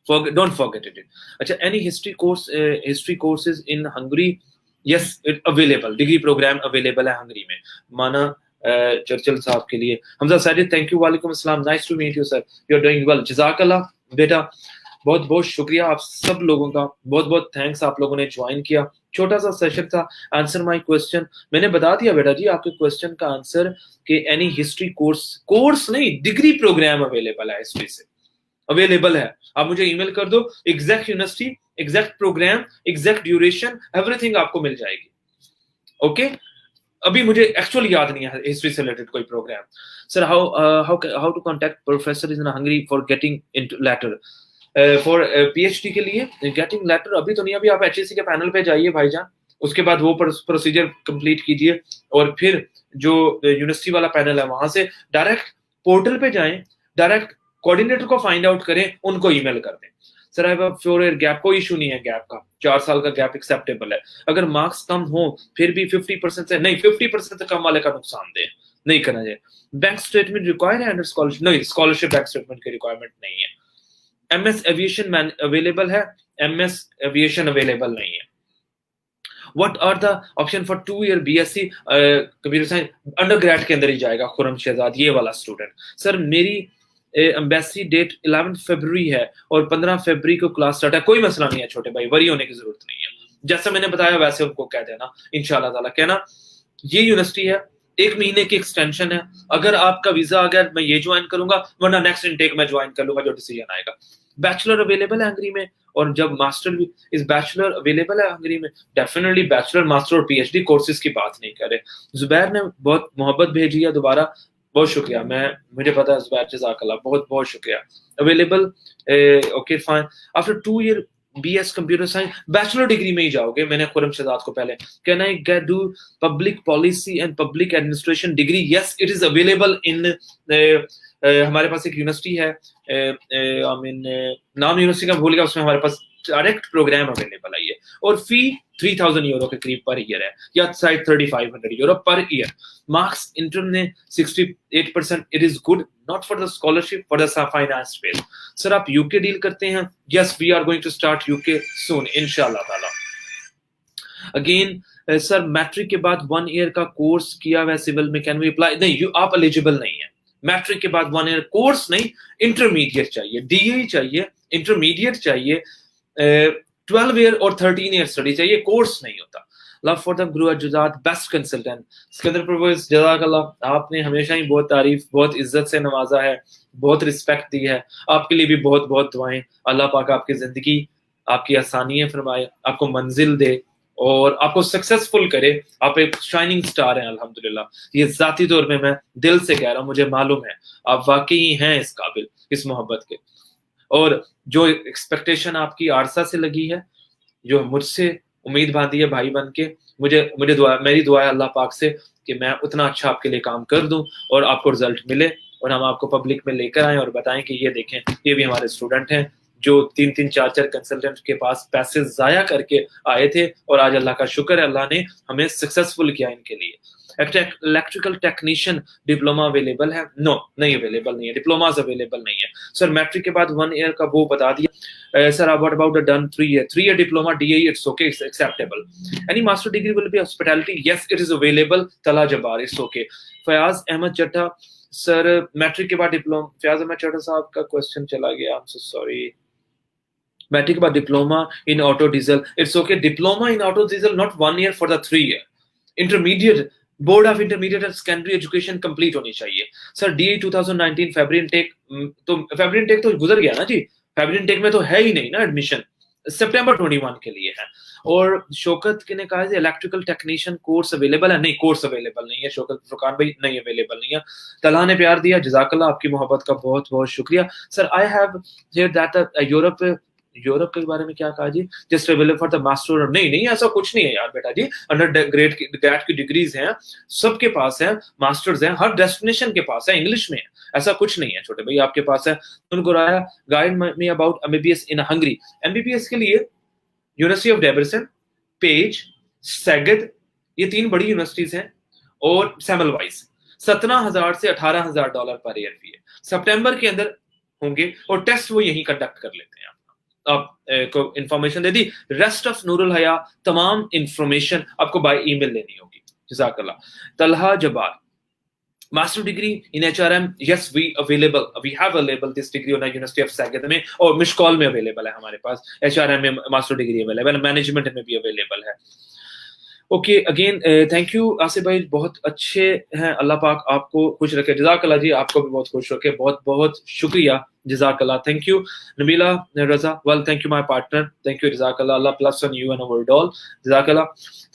Don't forget it. अच्छा, any history courses in Hungary? Yes, it available. Degree program available है हंगरी में। माना चर्चिल साहब के लिए। हमजा साजिद, थैंक यू, वालेकुम अस्सलाम, nice to meet you sir, you are doing well, जज़ाकल्लाह बेटा, बहुत बहुत शुक्रिया आप सब लोगों का, बहुत बहुत थैंक्स, आप लोगों ने ज्वाइन किया। छोटा सा सेशन था, आंसर माय क्वेश्चन, मैंने बता दिया बेटा जी आपके क्वेश्चन का आंसर कि एनी हिस्ट्री कोर्स नहीं, डिग्री प्रोग्राम अवेलेबल है, हिस्ट्री से अवेलेबल है। आप मुझे ईमेल कर दो, exact university, exact program, exact duration, everything आपको मिल जाएगी। ओके, अभी मुझे एक्चुअली याद नहीं है हिस्ट्री से रिलेटेड कोई program. Sir, how to contact professor in Hungary for getting into letter? For PhD के लिए गेटिंग लेटर अभी तो नहीं, अभी आप HSC के पैनल पे जाइए भाईजान, उसके बाद वो प्रोसीजर कंप्लीट कीजिए, और फिर जो यूनिवर्सिटी वाला पैनल है वहां से डायरेक्ट पोर्टल पे जाएं, डायरेक्ट कोऑर्डिनेटर को फाइंड आउट करें, उनको ईमेल कर दें। Sir, I have 4 year gap, कोई इशू नहीं है गैप का, 4 साल का गैप एक्सेप्टेबल है। अगर मार्क्स कम हो फिर भी 50% से नहीं, 50% से कम वाले का नुकसान दे नहीं करना चाहिए। बैंक स्टेटमेंट रिक्वायर्ड है अंडर स्कॉलरशिप? नहीं, स्कॉलरशिप बैंक स्टेटमेंट की रिक्वायरमेंट नहीं है। MS एविएशन अवेलेबल है? MS एविएशन अवेलेबल नहीं है। What are the option for 2 year BSc computer science? Under grade के अंदर ही जाएगा, खुरम शहजाद ये वाला स्टूडेंट। सर, मेरी एम्बेसी डेट 11 फरवरी है और 15 फरवरी को क्लास स्टार्ट है। कोई मसला नहीं है छोटे भाई, वरी होने की जरूरत नहीं है, जैसा मैंने बताया वैसे उनको कह देना, इंशाल्लाह ताला कहना ये यूनिवर्सिटी है, 1 महीने की एक्सटेंशन है, अगर आपका वीजा आ गया मैं ये ज्वाइन करूंगा, वरना नेक्स्ट इनटेक में ज्वाइन कर लूंगा, जो डिसीजन आएगा। बैचलर अवेलेबल है हंगरी में, और जब मास्टर भी, इस बैचलर अवेलेबल है हंगरी में? डेफिनेटली बैचलर, मास्टर और PhD कोर्सेज की बात नहीं करे। जुबैर ने बहुत मोहब्बत भेजी है दोबारा, बहुत शुक्रिया, मुझे पता है जुबैर, जज़ाकल्लाह, बहुत बहुत शुक्रिया। Available, okay fine. After 2 year BS computer science, bachelor degree में ही जाओगे। मैंने खुरम शहजाद को पहले, can I gate do public policy and public administration degree? Yes, it is available in हमारे पास एक यूनिवर्सिटी है, नाम यूनिवर्सिटी का भूल गया, उसमें हमारे पास डायरेक्ट प्रोग्राम अवेलेबल है ये, और फी 3000 यूरो के करीब पर ईयर है, या शायद 3500 euro per year. Marks inter ने 68%, it is good, not for the scholarship, for the finance Pécs. Sir, आप यूके डील करते हैं? Yes, we are going to start UK soon, इंशाल्लाह ताला। अगेन सर मैट्रिक के बाद 1 ईयर का course किया हुआ सिविल में, कैन वी अप्लाई? नहीं, आप एलिजिबल नहीं है। मैट्रिक के बाद 1 ईयर कोर्स नहीं, इंटरमीडिएट चाहिए, DE चाहिए, इंटरमीडिएट चाहिए, 12 ईयर और 13 ईयर स्टडी चाहिए, कोर्स नहीं होता। Love for the Guru अजुजात, best consultant Sikandar Parvez, जज़ाकल्लाह, आपने हमेशा ही बहुत तारीफ, बहुत इज्जत से नवाजा है, बहुत रिस्पेक्ट दी है, आपके लिए भी बहुत बहुत दुआएं। अल्लाह पाक आपकी जिंदगी, आपकी आसानियां फरमाए, आपको मंजिल दे और आपको सक्सेसफुल करे। आप एक शाइनिंग स्टार हैं अल्हम्दुलिल्लाह, ये जाती तौर पे मैं दिल से कह रहा हूँ, मुझे मालूम है आप वाकई हैं इस काबिल, इस मोहब्बत के। और जो एक्सपेक्टेशन आपकी आरसा से लगी है, जो मुझसे उम्मीद बांधी है भाई बन के, मुझे दुआ, मेरी दुआ है अल्लाह पाक से कि मैं उतना अच्छा आपके लिए काम कर दूं और आपको रिजल्ट मिले और हम आपको पब्लिक में लेकर आए और बताएं कि ये देखें, ये भी हमारे स्टूडेंट हैं जो 3-3 4-4 कंसल्टेंट के पास पैसे जाया करके आए थे और आज अल्लाह का शुक्र है, अल्लाह ने हमें सक्सेसफुल किया इनके लिए। इलेक्ट्रिकल टेक्नीशियन डिप्लोमा अवेलेबल है? नो, नहीं अवेलेबल नहीं है, डिप्लोमास अवेलेबल नहीं है सर। मैट्रिक के बाद 1 ईयर का वो बता दिया sir. What about the done 3 year diploma DE? It's okay, it's acceptable. Any master degree will be hospitality? Yes, it is available. तला जबार, इट्स ओके। फयाज अहमद चट्टा सर, मैट्रिक के बाद डिप्लोमा, फयाज अहमद चट्टा साहब का क्वेश्चन चला गया, I am so sorry. Matric के बाद diploma in auto diesel, it's okay. Diploma in auto diesel not 1 year for the 3 year. Intermediate, board of intermediate and secondary education complete होनी चाहिए सर। DE 2019 फरवरी intake, तो फरवरी intake तो गुजर गया ना जी, फरवरी intake में तो है ही नहीं ना एडमिशन, सितंबर 21 के लिए है। और शौकत ने कहा है इलेक्ट्रिकल टेक्नीशियन कोर्स अवेलेबल है? नहीं, कोर्स अवेलेबल नहीं है शौकत फुरकान भाई, नहीं अवेलेबल नहीं है। तलहा ने प्यार दिया, जज़ाकल्लाह, आपकी मोहब्बत का बहुत बहुत शुक्रिया sir. I have heard that Europe के बारे में क्या कहा जी? Just available for the master? नहीं नहीं, ऐसा कुछ नहीं है यार बेटा जी, अंडर ग्रेड की डिग्रीज हैं, सबके पास है, मास्टर्स हैं, हर डेस्टिनेशन के पास है, इंग्लिश में है, ऐसा कुछ नहीं है छोटे भाई, आपके पास है। उनको राया guide me about MBBS in Hungary. MBBS के लिए यूनिवर्सिटी ऑफ डेबरसन, पेज, सैगद, ये 3 बड़ी यूनिवर्सिटीज हैं और सेमलवाइज। 17,000 से $18,000 पर ईयर फी है, सितंबर के अंदर होंगे और टेस्ट वो यहीं कंडक्ट कर लेते हैं। आपको इंफॉर्मेशन दे दी, रेस्ट ऑफ नूरुल हया तमाम इंफॉर्मेशन आपको बाय ईमेल लेनी होगी। जज़ाकल्लाह। Talha Jabbar, master degree in HRM, yes we have available this degree on university of Szeged में, और मिशकॉल में अवेलेबल है हमारे पास, HRM में मास्टर डिग्री अवेलेबल है, मैनेजमेंट में भी अवेलेबल है। Okay, again thank you Asif भाई, बहुत अच्छे हैं, अल्लाह पाक आपको खुश रखे। जज़ाकल्लाह जी, आपको भी बहुत खुश रखे, बहुत बहुत शुक्रिया, जज़ाकल्लाह, thank you. Nabila Raza, well thank you my partner, thank you, जज़ाकल्लाह, Allah plus on you and over all, जज़ाकल्लाह,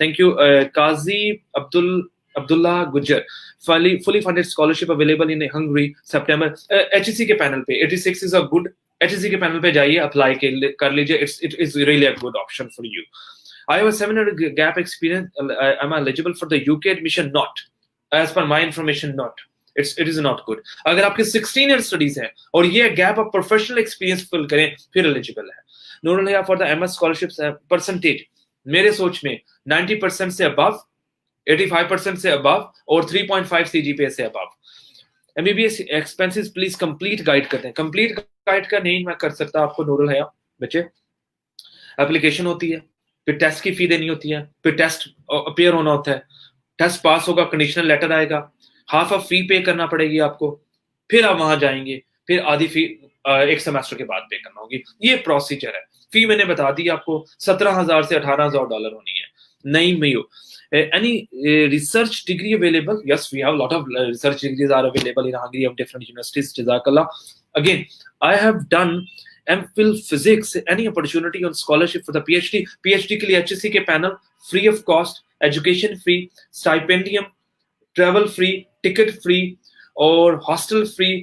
थैंक यू। Qazi Abdullah Gujjar, fully funded scholarship available in Hungary, September। HEC के पैनल पे 86 is a good, HEC के पैनल पे जाइए, अप्लाई कर लीजिए, it is really a good option for you। I have a 700 gap experience, am I eligible for the UK admission? Not, as per my information, not, it is not good। अगर आपके 16 year studies हैं और ये gap आप professional experience fill करें, फिर eligible है। नूरुल हया for the MS scholarships percentage, मेरे सोच में 90% से अबव, 85% से अबव और 3.5 CGPA से above. MBBS expenses please complete guide करते हैं। कंप्लीट गाइड का नहीं मैं कर सकता आपको नूरुल हया बच्चे, एप्लीकेशन होती है, फिर टेस्ट की फी देनी होती है, फिर टेस्ट अपेयर होना होता है, टेस्ट पास होगा, कंडीशनल लेटर आएगा, हाफ ऑफ फी पे करना पड़ेगी आपको, फिर आप वहां जाएंगे, फिर आधी फी एक सेमेस्टर के बाद पे करना होगी, ये प्रोसीजर है। फी मैंने बता दी आपको, 17,000 से $18,000 होनी है। नहीं मयो, any research degree available? Yes, we have a lot of research degrees are available in Hungary of different universities, jazakallah। Again, I have done MPhil physics, any opportunity on scholarship for the PhD के लिए HEC के panel, free of cost, education free, stipendium, travel free, ticket free और hostel free,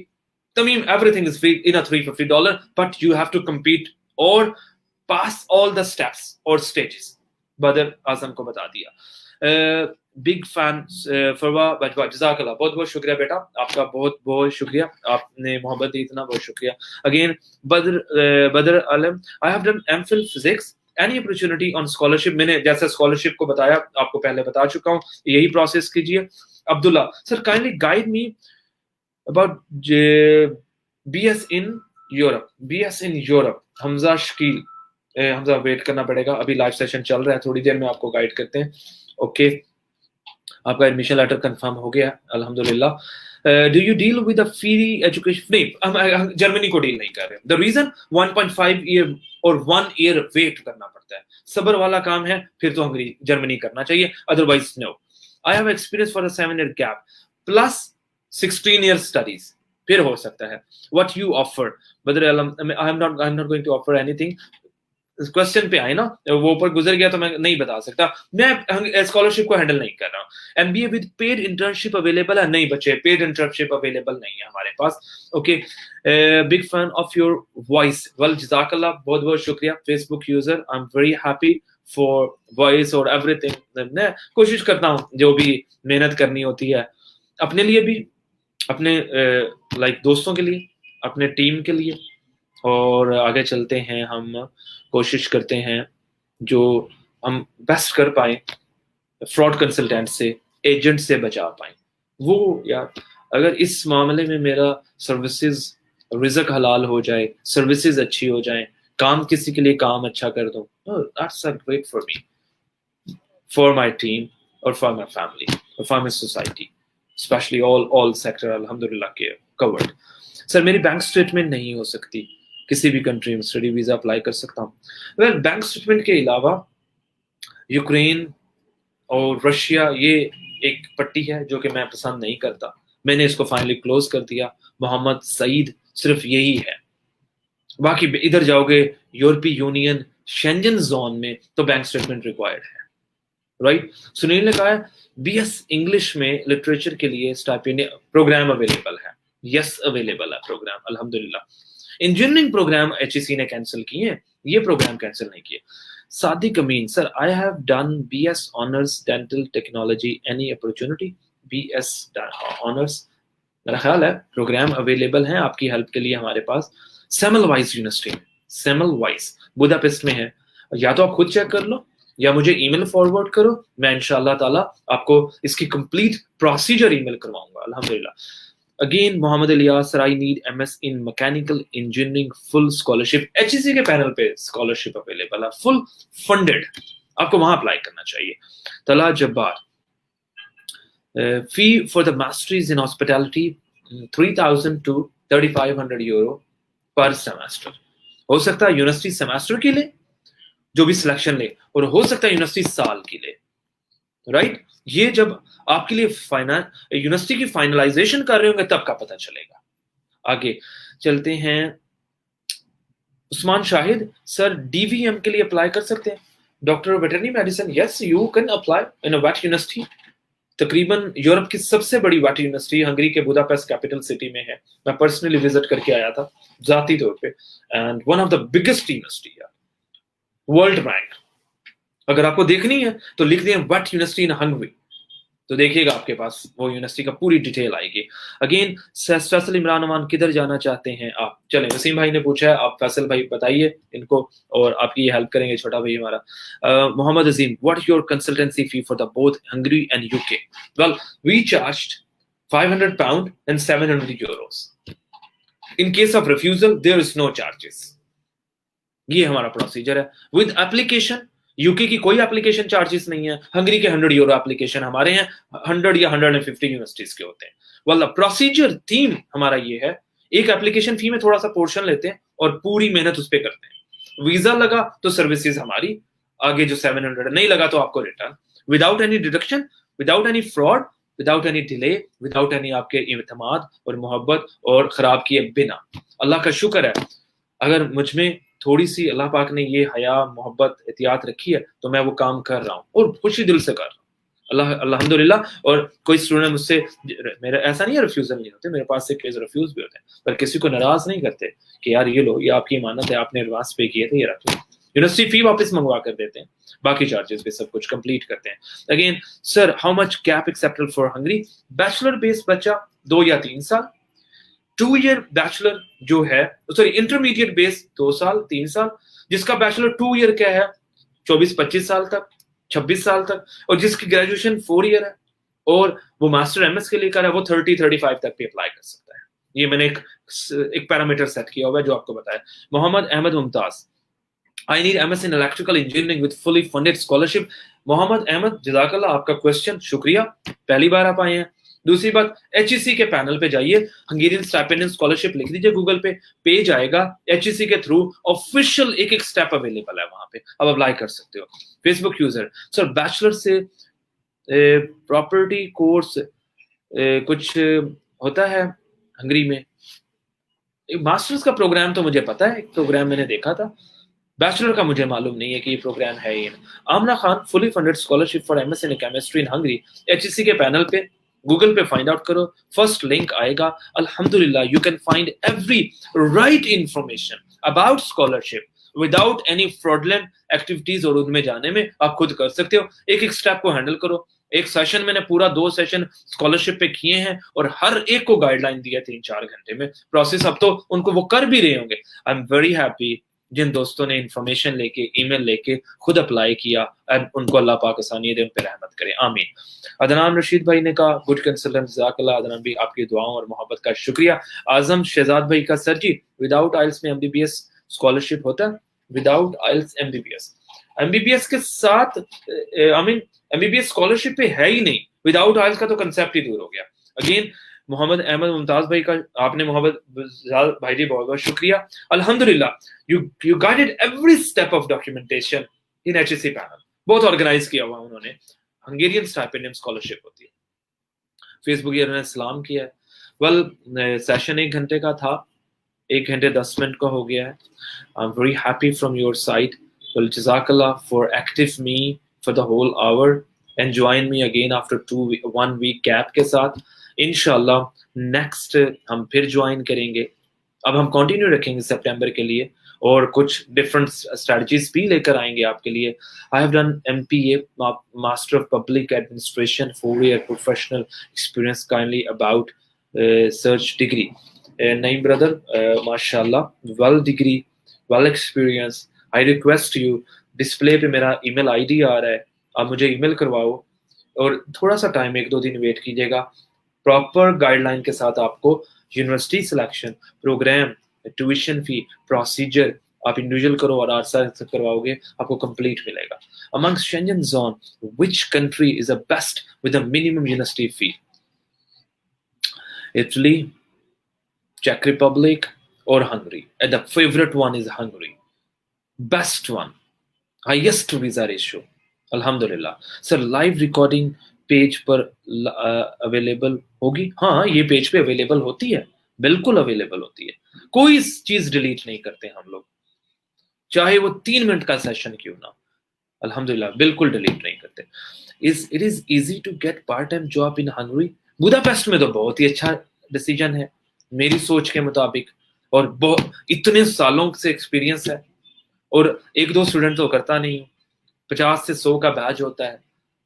Tamim everything is free in a $350, but you have to compete or pass all the steps or stages। बदर आजम को बता दिया। Big fan फरवा बजवा, जज़ाकल्लाह, बहुत बहुत शुक्रिया बेटा, आपका बहुत बहुत शुक्रिया, आपने मोहब्बत दी, इतना बहुत शुक्रिया। Again Badar Alam, I have done MPhil physics, any opportunity on scholarship, मैंने जैसे स्कॉलरशिप को बताया आपको पहले बता चुका हूँ, यही प्रोसेस कीजिए। Abdullah sir, kindly guide me about BS in Europe, Hamza Shakeel, Hamza wait करना पड़ेगा, अभी लाइव सेशन चल रहा है, थोड़ी देर में आपको गाइड करते हैं। ओके, आपका एडमिशन लेटर कंफर्म हो गया अल्हम्दुलिल्लाह। Do you deal with a free education? नहीं, हम जर्मनी को डील नहीं कर रहे। द रीजन 1.5 ईयर और 1 ईयर वेट करना पड़ता है, सब्र वाला काम है, फिर तो हंगरी जर्मनी करना चाहिए, otherwise no. I have experience for a 7 year gap plus 16 year studies, फिर हो सकता है। What you offer? Badar I am not going to offer anything. Question पे आए ना, वो ऊपर गुजर गया तो मैं नहीं बता सकता। मैं स्कॉलरशिप को हैंडल नहीं कर रहा हूँ। MBA with paid internship available है? नहीं बच्चे, पेड इंटर्नशिप अवेलेबल नहीं है हमारे पास। Okay, big fan of your voice. Well जज़ाकल्लाह, बहुत बहुत शुक्रिया। Facebook user, I am very happy for voice और एवरीथिंग। मैं कोशिश करता हूँ जो भी मेहनत करनी होती है अपने लिए भी, अपने लाइक दोस्तों के लिए, अपने टीम के लिए, और आगे चलते हैं हम कोशिश करते हैं जो हम बेस्ट कर पाए, फ्रॉड कंसल्टेंट से, एजेंट से बचा पाए। वो यार, अगर इस मामले में मेरा सर्विसेज रिजक हलाल हो जाए, सर्विसेज अच्छी हो जाए, काम किसी के लिए काम अच्छा कर दूं, that's a great for me, for my team और फॉर माय फैमिली और for my society, specially all sector अल्हम्दुलिल्लाह के कवर्ड। सर मेरी बैंक स्टेटमेंट नहीं हो सकती, किसी भी कंट्री में स्टडी वीजा अप्लाई कर सकता हूँ? वेल, बैंक स्टेटमेंट के अलावा यूक्रेन और रशिया ये एक पट्टी है जो कि मैं पसंद नहीं करता, मैंने इसको फाइनली क्लोज कर दिया। मोहम्मद सईद सिर्फ यही है, बाकी इधर जाओगे यूरोपीय यूनियन शेंजन जोन में तो बैंक स्टेटमेंट रिक्वायर्ड है, राइट? सुनील ने कहा है बीएस इंग्लिश में लिटरेचर के लिए स्टाइपेंड प्रोग्राम अवेलेबल है। यस, अवेलेबल है प्रोग्राम अल्हम्दुलिल्लाह। इंजीनियरिंग प्रोग्राम एचईसी ने कैंसिल किए, ये प्रोग्राम कैंसिल नहीं किए। Sadiq Amin, sir I have done BS honours dental technology, any opportunity? BS honours, मेरा ख्याल है प्रोग्राम अवेलेबल है आपकी हेल्प के लिए हमारे पास। सेमलवाइज यूनिवर्सिटी में, सेमलवाइज बुदापेस्ट में है, या तो आप खुद चेक कर लो या मुझे ईमेल फॉरवर्ड करो, मैं इंशाल्लाह ताला आपको इसकी कंप्लीट प्रोसीजर ईमेल करवाऊंगा अल्हम्दुलिल्लाह। Again Mohammad Ilyas, sir I need MS in mechanical engineering, full scholarship, HEC के पैनल पे स्कॉलरशिप अवेलेबल है, फुल फंडेड, आपको वहां अप्लाई करना चाहिए। Talha Jabbar, fee for the masteries in hospitality 3000 to 3500 euro per semester. हो सकता है यूनिवर्सिटी सेमेस्टर के लिए जो भी सिलेक्शन ले, और हो सकता है यूनिवर्सिटी साल के लिए, राइट? ये जब आपके लिए यूनिवर्सिटी की फाइनलाइजेशन कर रहे होंगे तब का पता चलेगा। आगे चलते हैं। उस्मान शाहिद, सर डीवीएम के लिए अप्लाई कर सकते हैं? Doctor of veterinary medicine, yes you can apply in a vet university. तकरीबन यूरोप की सबसे बड़ी वेट यूनिवर्सिटी हंगरी के बुदापेस्ट कैपिटल सिटी में है, मैं पर्सनली विजिट करके आया था जाती तौर पे, and one of the biggest university है, वर्ल्ड रैंक। अगर आपको देखनी है तो लिख दें वेट यूनिवर्सिटी इन हंगरी, तो देखिएगा आपके पास वो यूनिवर्सिटी का पूरी डिटेल आएगी। अगेन फैसल इमरान अमान, किधर जाना चाहते हैं आप? चलें, वसीम भाई ने पूछा है, आप फैसल भाई बताइए इनको और आपकी ये हेल्प करेंगे छोटा भाई हमारा। Mohammad Azeem, what your consultancy fee for the both Hungary and UK? Well, we charged £500 and €700. In case of refusal there is no charges. ये हमारा प्रोसीजर है विद एप्लीकेशन। यूके की कोई एप्लीकेशन चार्जेस नहीं है, हंगरी के €100 एप्लीकेशन हमारे हैं, 100 या 150 यूनिवर्सिटीज के होते हैं। वाला प्रोसीजर थीम हमारा ये है, एक एप्लीकेशन फी में थोड़ा सा पोर्शन लेते हैं और पूरी मेहनत उस पर करते हैं। वीजा लगा तो सर्विसेज हमारी, आगे जो 700 नहीं लगा तो आपको return, without any deduction, without any fraud, without any delay, without any आपके इत्मीनान और मोहब्बत और खराब किए बिना। अल्लाह का शुक्र है, अगर मुझ में थोड़ी सी अल्लाह पाक ने ये हया, मोहब्बत, एहतियात रखी है तो मैं वो काम कर रहा हूँ और खुशी दिल से कर रहा हूँ अल्हम्दुलिल्लाह। और कोई स्टूडेंट मुझसे, मेरा ऐसा नहीं है रिफ्यूजल नहीं होते, मेरे पास से केस रिफ्यूज भी होते हैं, पर किसी को नाराज नहीं करते कि यार ये लो, ये आपकी इमानत है, आपने एडवांस पे किए थे, ये रख लो। यूनिवर्सिटी फी वापस मंगवा कर देते हैं, बाकी चार्जेस पे सब कुछ कंप्लीट करते हैं। Again sir, how much gap acceptable for Hungary? Bachelor based बच्चा 2 या 3 साल, 2 ईयर बैचलर जो है, सॉरी इंटरमीडिएट बेस 2 साल 3 साल, जिसका बैचलर 2 ईयर क्या है 24-25 साल तक, 26 साल तक, और जिसकी ग्रेजुएशन 4 ईयर है और वो मास्टर एमएस के लिए कर रहा है, वो 30-35 तक भी अप्लाई कर सकता है। ये मैंने एक पैरामीटर सेट किया हुआ है जो आपको बताया। Mohammad Ahmad Mumtaz, I need MS in electrical engineering with fully funded scholarship. Mohammad Ahmad जज़ाकल्लाह, आपका क्वेश्चन शुक्रिया, पहली बार आप आए हैं। दूसरी बात, HEC के पैनल पे जाइए, हंगेरियन स्टाइपेंड एंड स्कॉलरशिप लिख दीजिए गूगल पे, पेज आएगा, HEC के थ्रू ऑफिशियल एक एक स्टेप अवेलेबल है वहां पे, आप अप्लाई कर सकते हो। फेसबुक यूजर, सर बैचलर से प्रॉपर्टी कोर्स कुछ होता है हंगरी में? मास्टर्स का प्रोग्राम तो मुझे पता है, एक प्रोग्राम मैंने देखा था, बैचलर का मुझे मालूम नहीं है कि ये प्रोग्राम है ये। Amna Khan, fully funded scholarship for MS in chemistry in Hungary, HEC के पैनल पे गूगल पे फाइंड आउट करो, फर्स्ट लिंक आएगा। अल्हम्दुलिल्लाह, you can find every right information about scholarship without any fraudulent activities, और उनमें जाने में आप खुद कर सकते हो, एक एक स्टेप को हैंडल करो। एक सेशन मैंने पूरा 2 सेशन स्कॉलरशिप पे किए हैं और हर एक को गाइडलाइन दिया 3-4 घंटे में प्रोसेस, अब तो उनको वो कर भी रहे होंगे। आई एम वेरी हैप्पी जिन दोस्तों ने इंफॉर्मेशन लेके, ईमेल लेके खुद अप्लाई किया, एंड उनको अल्लाह पाक आसानी दे, उन पे रहमत करे, आमीन। अदनान रशीद भाई ने कहा गुड कंसल्टेंट, जज़ाकल्लाह। अदनान भी आपकी दुआओं और मोहब्बत का शुक्रिया। आजम शहजाद भाई का, सर जी विदाउट आइल्स में MBBS स्कॉलरशिप होता है? विदाउट आइल्स MBBS के साथ आई मीन MBBS स्कॉलरशिप पे है ही नहीं, विदाउट आइल्स का तो कंसेप्ट ही दूर हो गया। अगेन मोहम्मद अहमद मुमताज भाई का, आपने मोहम्मद भाई जी बहुत बहुत शुक्रिया। अल्हम्दुलिल्लाह, you guided every step of documentation in HEC panel, बहुत ऑर्गेनाइज किया हुआ उन्होंने। हंगेरियन स्टाइपेंडियम स्कॉलरशिप होती है। फेसबुक ईयर ने सलाम किया है। वेल, सेशन 1 घंटे का था, 1 घंटे 10 मिनट का हो गया है। I am very happy from your side. Well, जज़ाकल्लाह for active me for the whole hour and join me again after 1 week gap के साथ। इंशाल्लाह नेक्स्ट हम फिर ज्वाइन करेंगे। अब हम कंटिन्यू रखेंगे सितंबर के लिए, और कुछ डिफरेंट स्ट्रेटजीज भी लेकर आएंगे आपके लिए। I have done MPA, master of public administration, 4 year professional experience kindly about search degree. Naeem brother, माशाल्लाह, well degree, well experience. I request you, display पे मेरा ईमेल ID आ रहा है, आप मुझे ईमेल करवाओ, और थोड़ा सा टाइम 1-2 दिन वेट कीजिएगा। प्रॉपर गाइडलाइन के साथ आपको university selection, program, tuition fee, procedure आप इंडिविजुअल करो और आरसा से करवाओगे, आपको कंप्लीट मिलेगा। Amongst Schengen zone, which country is the best with the minimum university fee? Italy, Czech Republic or Hungary, and the favorite one is Hungary, best one, highest visa ratio, alhamdulillah। Sir live recording page पर available होगी? हाँ, ये page पे available होती है, बिल्कुल available होती है, कोई चीज डिलीट नहीं करते हम लोग, चाहे वो 3 मिनट का सेशन क्यों ना, अल्हम्दुलिल्लाह बिल्कुल डिलीट नहीं करते। It is easy to get part time job in Hungary? Budapest में तो बहुत ही अच्छा डिसीजन है मेरी सोच के मुताबिक, और इतने सालों से एक्सपीरियंस है, और 1-2 स्टूडेंट तो करता नहीं हूँ, 50 से 100 का बैच होता है।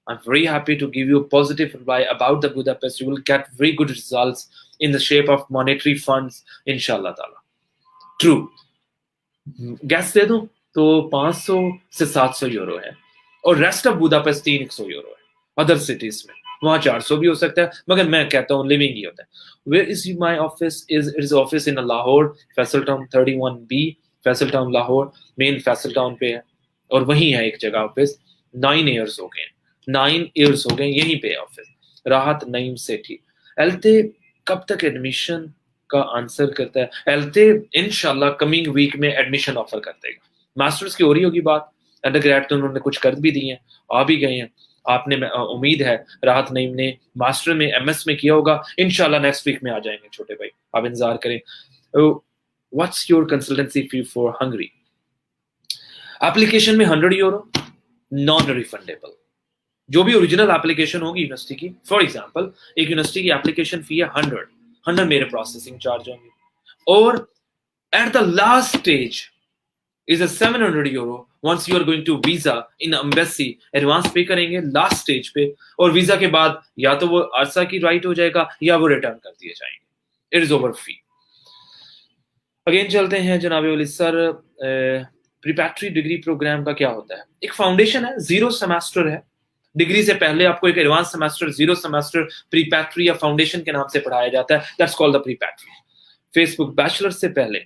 I'm very happy to give you a positive reply about the Budapest. You will get very good results in the shape of monetary funds, inshallah ta'ala. True. गैस दे दूं तो 500 से 700 यूरो है, और रेस्ट ऑफ बुदापेस्ट 300 यूरो है। Other cities में वहां 400 भी हो सकता है, मगर मैं कहता हूँ लिविंग ही होता है। Where is my office? Is office in Lahore, Faisal Town 31B, Faisal Town Lahore, main Faisal town पे है, और वहीं है एक जगह ऑफिस। 9 इयर्स हो गए, 9 इयर्स हो गए यहीं पे ऑफिस। राहत नईम सेठी। एलते कब तक एडमिशन का आंसर करता है? एलते इंशाल्लाह कमिंग वीक में एडमिशन ऑफर कर देगा। मास्टर्स की हो रही होगी बात, अंडरग्रेड तो उन्होंने कुछ कर भी दिए हैं, आ भी गए हैं। आपने उम्मीद है राहत नईम ने मास्टर में MS में किया होगा, इंशाल्लाह नेक्स्ट वीक में आ जाएंगे छोटे भाई, आप इंतजार करें। What's your consultancy fee for Hungary? Application में 100 यूरो, नॉन रिफंडेबल। जो भी ओरिजिनल एप्लीकेशन होगी यूनिवर्सिटी की, फॉर एग्जांपल एक यूनिवर्सिटी की एप्लीकेशन फी है 100 मेरे प्रोसेसिंग चार्ज होंगे, और at the last stage is a 700 euro once you are going to visa in embassy, advance पे करेंगे लास्ट स्टेज पे, और वीजा के बाद या तो वो आरसा की राइट हो जाएगा या वो रिटर्न कर दिए जाएंगे। It is over fee. Again चलते हैं जनाब वली सर, प्रीपैक्ट्री डिग्री प्रोग्राम का क्या होता है? एक फाउंडेशन है, 0 सेमेस्टर है, डिग्री से पहले आपको एक एडवांस सेमेस्टर 0 सेमेस्टर प्रीपैक्ट्री या फाउंडेशन के नाम से पढ़ाया जाता है, that's called the preparatory. Facebook bachelor से पहले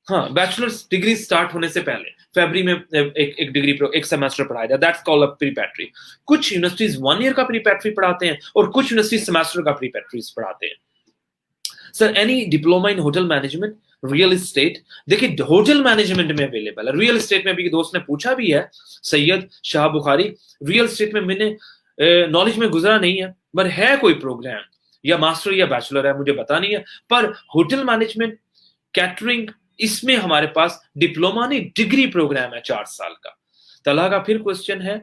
हाँ, बैचलर्स डिग्री स्टार्ट होने से पहले फरवरी में एक डिग्री एक सेमेस्टर पढ़ाया जाए, दैट्स कॉल्ड अ प्रीपैट्री। कुछ यूनिवर्सिटीज 1 ईयर का प्रीपैट्री पढ़ाते हैं और कुछ यूनिवर्सिटी सेमेस्टर का प्रीपैट्रीज पढ़ाते हैं। Sir any diploma in hotel management, real estate, देखिए होटल मैनेजमेंट में अवेलेबल है, रियल एस्टेट में भी दोस्त ने पूछा भी है, सैयद शाह बुखारी, रियल एस्टेट में मैंने नॉलेज में गुजरा नहीं है, पर है कोई प्रोग्राम या मास्टर या बैचलर है मुझे पता नहीं है, पर होटल मैनेजमेंट, कैटरिंग, इसमें हमारे पास डिप्लोमा नहीं डिग्री प्रोग्राम है 4 साल का। तला का फिर क्वेश्चन है,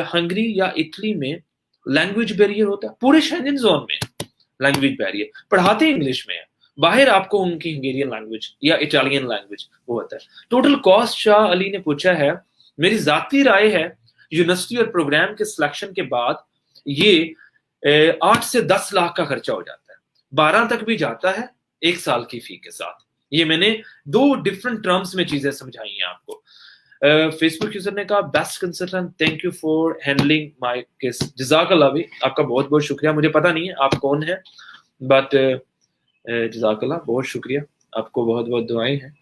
हंगरी या इटली में लैंग्वेज बैरियर होता है? पूरे शेंजन जोन में लैंग्वेज बैरियर, पढ़ाते इंग्लिश में है, बाहर आपको उनकी हंगेरियन लैंग्वेज या इटालियन लैंग्वेज वो होता है। टोटल कॉस्ट शाह अली ने पूछा है, मेरी जाती राय है यूनिवर्सिटी और प्रोग्राम के सिलेक्शन के बाद ये 8 से 10 लाख का खर्चा हो जाता है, 12 तक भी जाता है 1 साल की फी के साथ। ये मैंने 2 डिफरेंट टर्म्स में चीजें समझाई हैं आपको। फेसबुक यूजर ने कहा best consultant, thank you for handling my case. जज़ाकल्लाह भी, आपका बहुत बहुत शुक्रिया। मुझे पता नहीं है आप कौन है, बट जज़ाकल्लाह, बहुत शुक्रिया, आपको बहुत बहुत दुआएं हैं।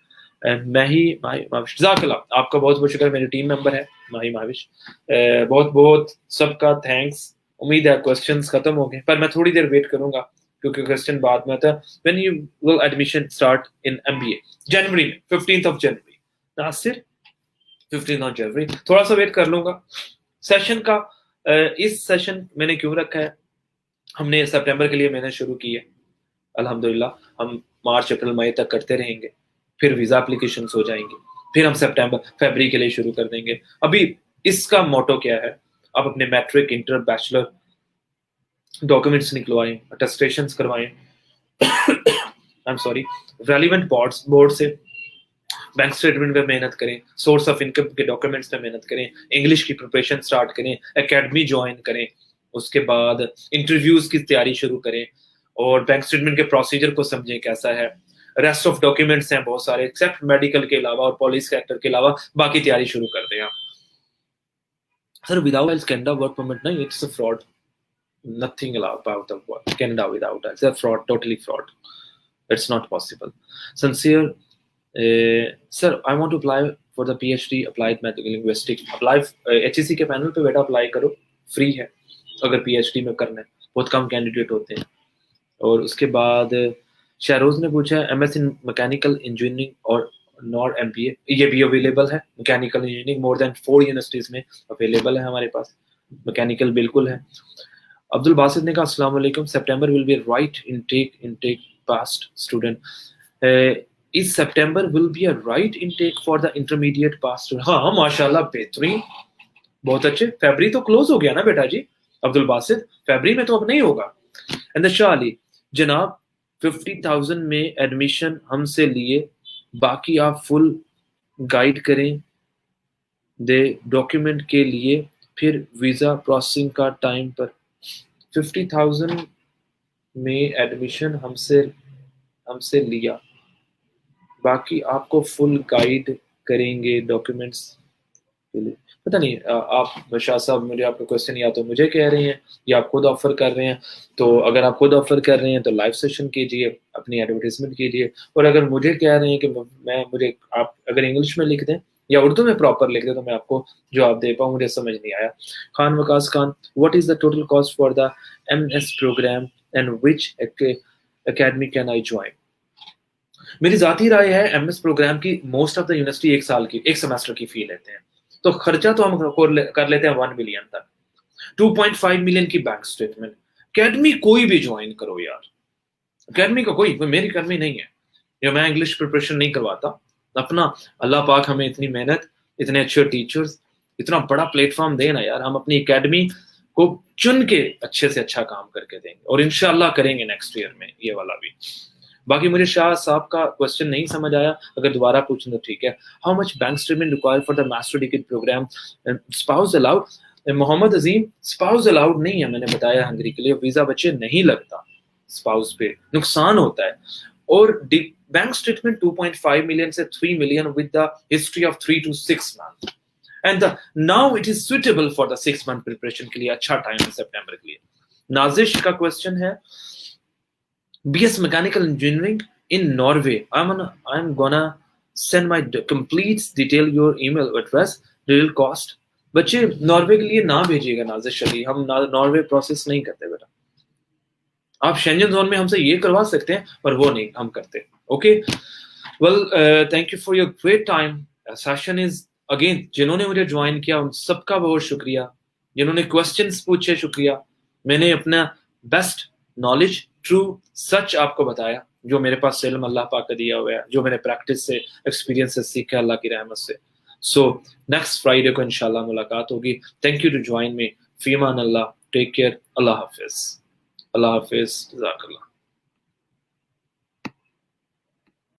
माही माविश, जज़ाकल्लाह, आपका बहुत बहुत शुक्रिया, मेरी टीम मेंबर है माही माविश, बहुत बहुत सबका थैंक्स। उम्मीद है क्वेश्चंस खत्म हो गए, पर मैं थोड़ी देर वेट करूंगा क्योंकि क्वेश्चन बाद में आता है। When you will admission start in MBA? जनवरी में, 15th of January. Nasir 15th of जनवरी, थोड़ा सा वेट कर लूंगा सेशन का। इस सेशन मैंने क्यों रखा है, हमने सितंबर के लिए मैंने शुरू की है, अल्हम्दुलिल्लाह हम मार्च अप्रैल मई तक करते रहेंगे, फिर वीजा एप्लीकेशन हो जाएंगे, फिर हम फरवरी के लिए शुरू कर देंगे। अभी इसका मोटो क्या है, आप अपने मैट्रिक, इंटर, बैचलर डॉक्यूमेंट्स निकलवाएं, अटेस्टेशंस करवाएं, आई एम सॉरी, रेलिवेंट बोर्ड से बैंक स्टेटमेंट पे मेहनत करें, सोर्स ऑफ इनकम के डॉक्यूमेंट्स पे मेहनत करें, इंग्लिश की प्रिपरेशन स्टार्ट करें, एकेडमी ज्वाइन करें, उसके बाद इंटरव्यूज की तैयारी शुरू करें और बैंक स्टेटमेंट के प्रोसीजर को समझें कैसा है। रेस्ट ऑफ डॉक्यूमेंट्स हैं बहुत सारे, एक्सेप्ट मेडिकल के अलावा और पुलिस कैरेक्टर के अलावा, बाकी तैयारी शुरू कर दें आप। Sir without Canada work permit नहीं, it's a fraud, nothing about the Canada without us. It's a fraud, totally fraud. It's not possible. Sincere, sir, I want to apply for the PhD applied medical linguistics. Apply HEC के panel पे बेटा apply करो, free है अगर PhD में करना है, बहुत कम कैंडिडेट होते हैं। और उसके बाद शहरोज ने पूछा MS in मैकेनिकल इंजीनियरिंग और नॉर MBA, ये भी अवेलेबल है। Mechanical engineering more then 4 universities में अवेलेबल है हमारे पास, मैकेनिकल बिल्कुल है। अब्दुल बासित ने कहा अस्सलाम वालेकुम, September will be right intake passed student, इस September will be a right intake for the intermediate passed student? हाँ माशाल्लाह, बेहतरीन, बहुत अच्छे। फरवरी तो क्लोज हो गया ना बेटा जी अब्दुल बासित, फरवरी में तो अब नहीं होगा। एंड शाह अली, जनाब 50,000 में एडमिशन हमसे लिए, बाकी आप फुल गाइड करें दे डॉक्यूमेंट के लिए, फिर वीजा प्रोसेसिंग का टाइम पर। 50,000 में एडमिशन हमसे लिया, बाकी आपको फुल गाइड करेंगे डॉक्यूमेंट्स के लिए। पता नहीं आप शाह साहब, मुझे आपका क्वेश्चन या तो मुझे कह रहे हैं या आप खुद ऑफर कर रहे हैं। तो अगर आप खुद ऑफर कर रहे हैं तो लाइव सेशन कीजिए, अपनी एडवर्टाइजमेंट कीजिए, और अगर मुझे कह रहे हैं कि मुझे आप अगर इंग्लिश में लिख दें या उर्दू में प्रॉपर लिख दें तो मैं आपको जवाब दे पाऊँ। मुझे समझ नहीं आया। Khan Waqas Khan, what is the total cost for the MS program and which academy can I join? मेरी जाती राय है MS प्रोग्राम की मोस्ट ऑफ द यूनिवर्सिटी 1 साल की, 1 सेमेस्टर की फी लेते हैं, तो खर्चा तो हम कर लेते हैं 1 मिलियन तक, 2.5 मिलियन की बैंक स्टेटमेंट। अकेडमी कोई भी ज्वाइन करो यार, अकेडमी का कोई मेरी अकेडमी नहीं है, या मैं इंग्लिश प्रिपरेशन नहीं करवाता अपना। अल्लाह पाक हमें इतनी मेहनत, इतने अच्छे टीचर्स, इतना बड़ा प्लेटफॉर्म देना यार, हम अपनी एकेडमी को चुन के अच्छे से अच्छा काम करके देंगे और इंशाल्लाह करेंगे नेक्स्ट ईयर में ये वाला भी। बाकी मुझे शाह साहब का क्वेश्चन नहीं समझ आया, अगर दोबारा पूछें तो ठीक है। How much bank statement required for the master degree program? Spouse allowed? Mohammad Azeem, spouse allowed नहीं है, मैंने बताया हंगरी के लिए वीजा बच्चे नहीं लगता, स्पाउस पे नुकसान होता है। और बैंक स्टेटमेंट 2.5 मिलियन से 3 million with the history of 3 to 6 months, and now it is suitable for the 6 month preparation के लिए, अच्छा टाइम है सितंबर के लिए। नाजिश का क्वेश्चन है, BS Mechanical Engineering in Norway. I'm gonna send my complete detail your email address, real cost. बच्चे Norway के लिए ना भेजिएगा नाजिश अली, हम नॉर्वे प्रोसेस नहीं करते बेटा। आप शेंजन जोन में हमसे ये करवा सकते हैं पर वो नहीं हम करते। Okay well thank you for your great time. Session is again, जिन्होंने मुझे ज्वाइन किया उन सबका बहुत शुक्रिया, जिन्होंने क्वेश्चंस पूछे शुक्रिया। मैंने अपना बेस्ट नॉलेज ट्रू सच आपको बताया, जो मेरे पास इल्म अल्लाह पाक का दिया हुआ है, जो मैंने प्रैक्टिस से एक्सपीरियंस से सीखा अल्लाह की रहमत से। सो नेक्स्ट फ्राइडे को इंशाल्लाह मुलाकात होगी। Thank you to join me. फीमान अल्लाह, टेक केयर, अल्लाह हाफिज, अल्लाह हाफिज, जज़ाकल्लाह।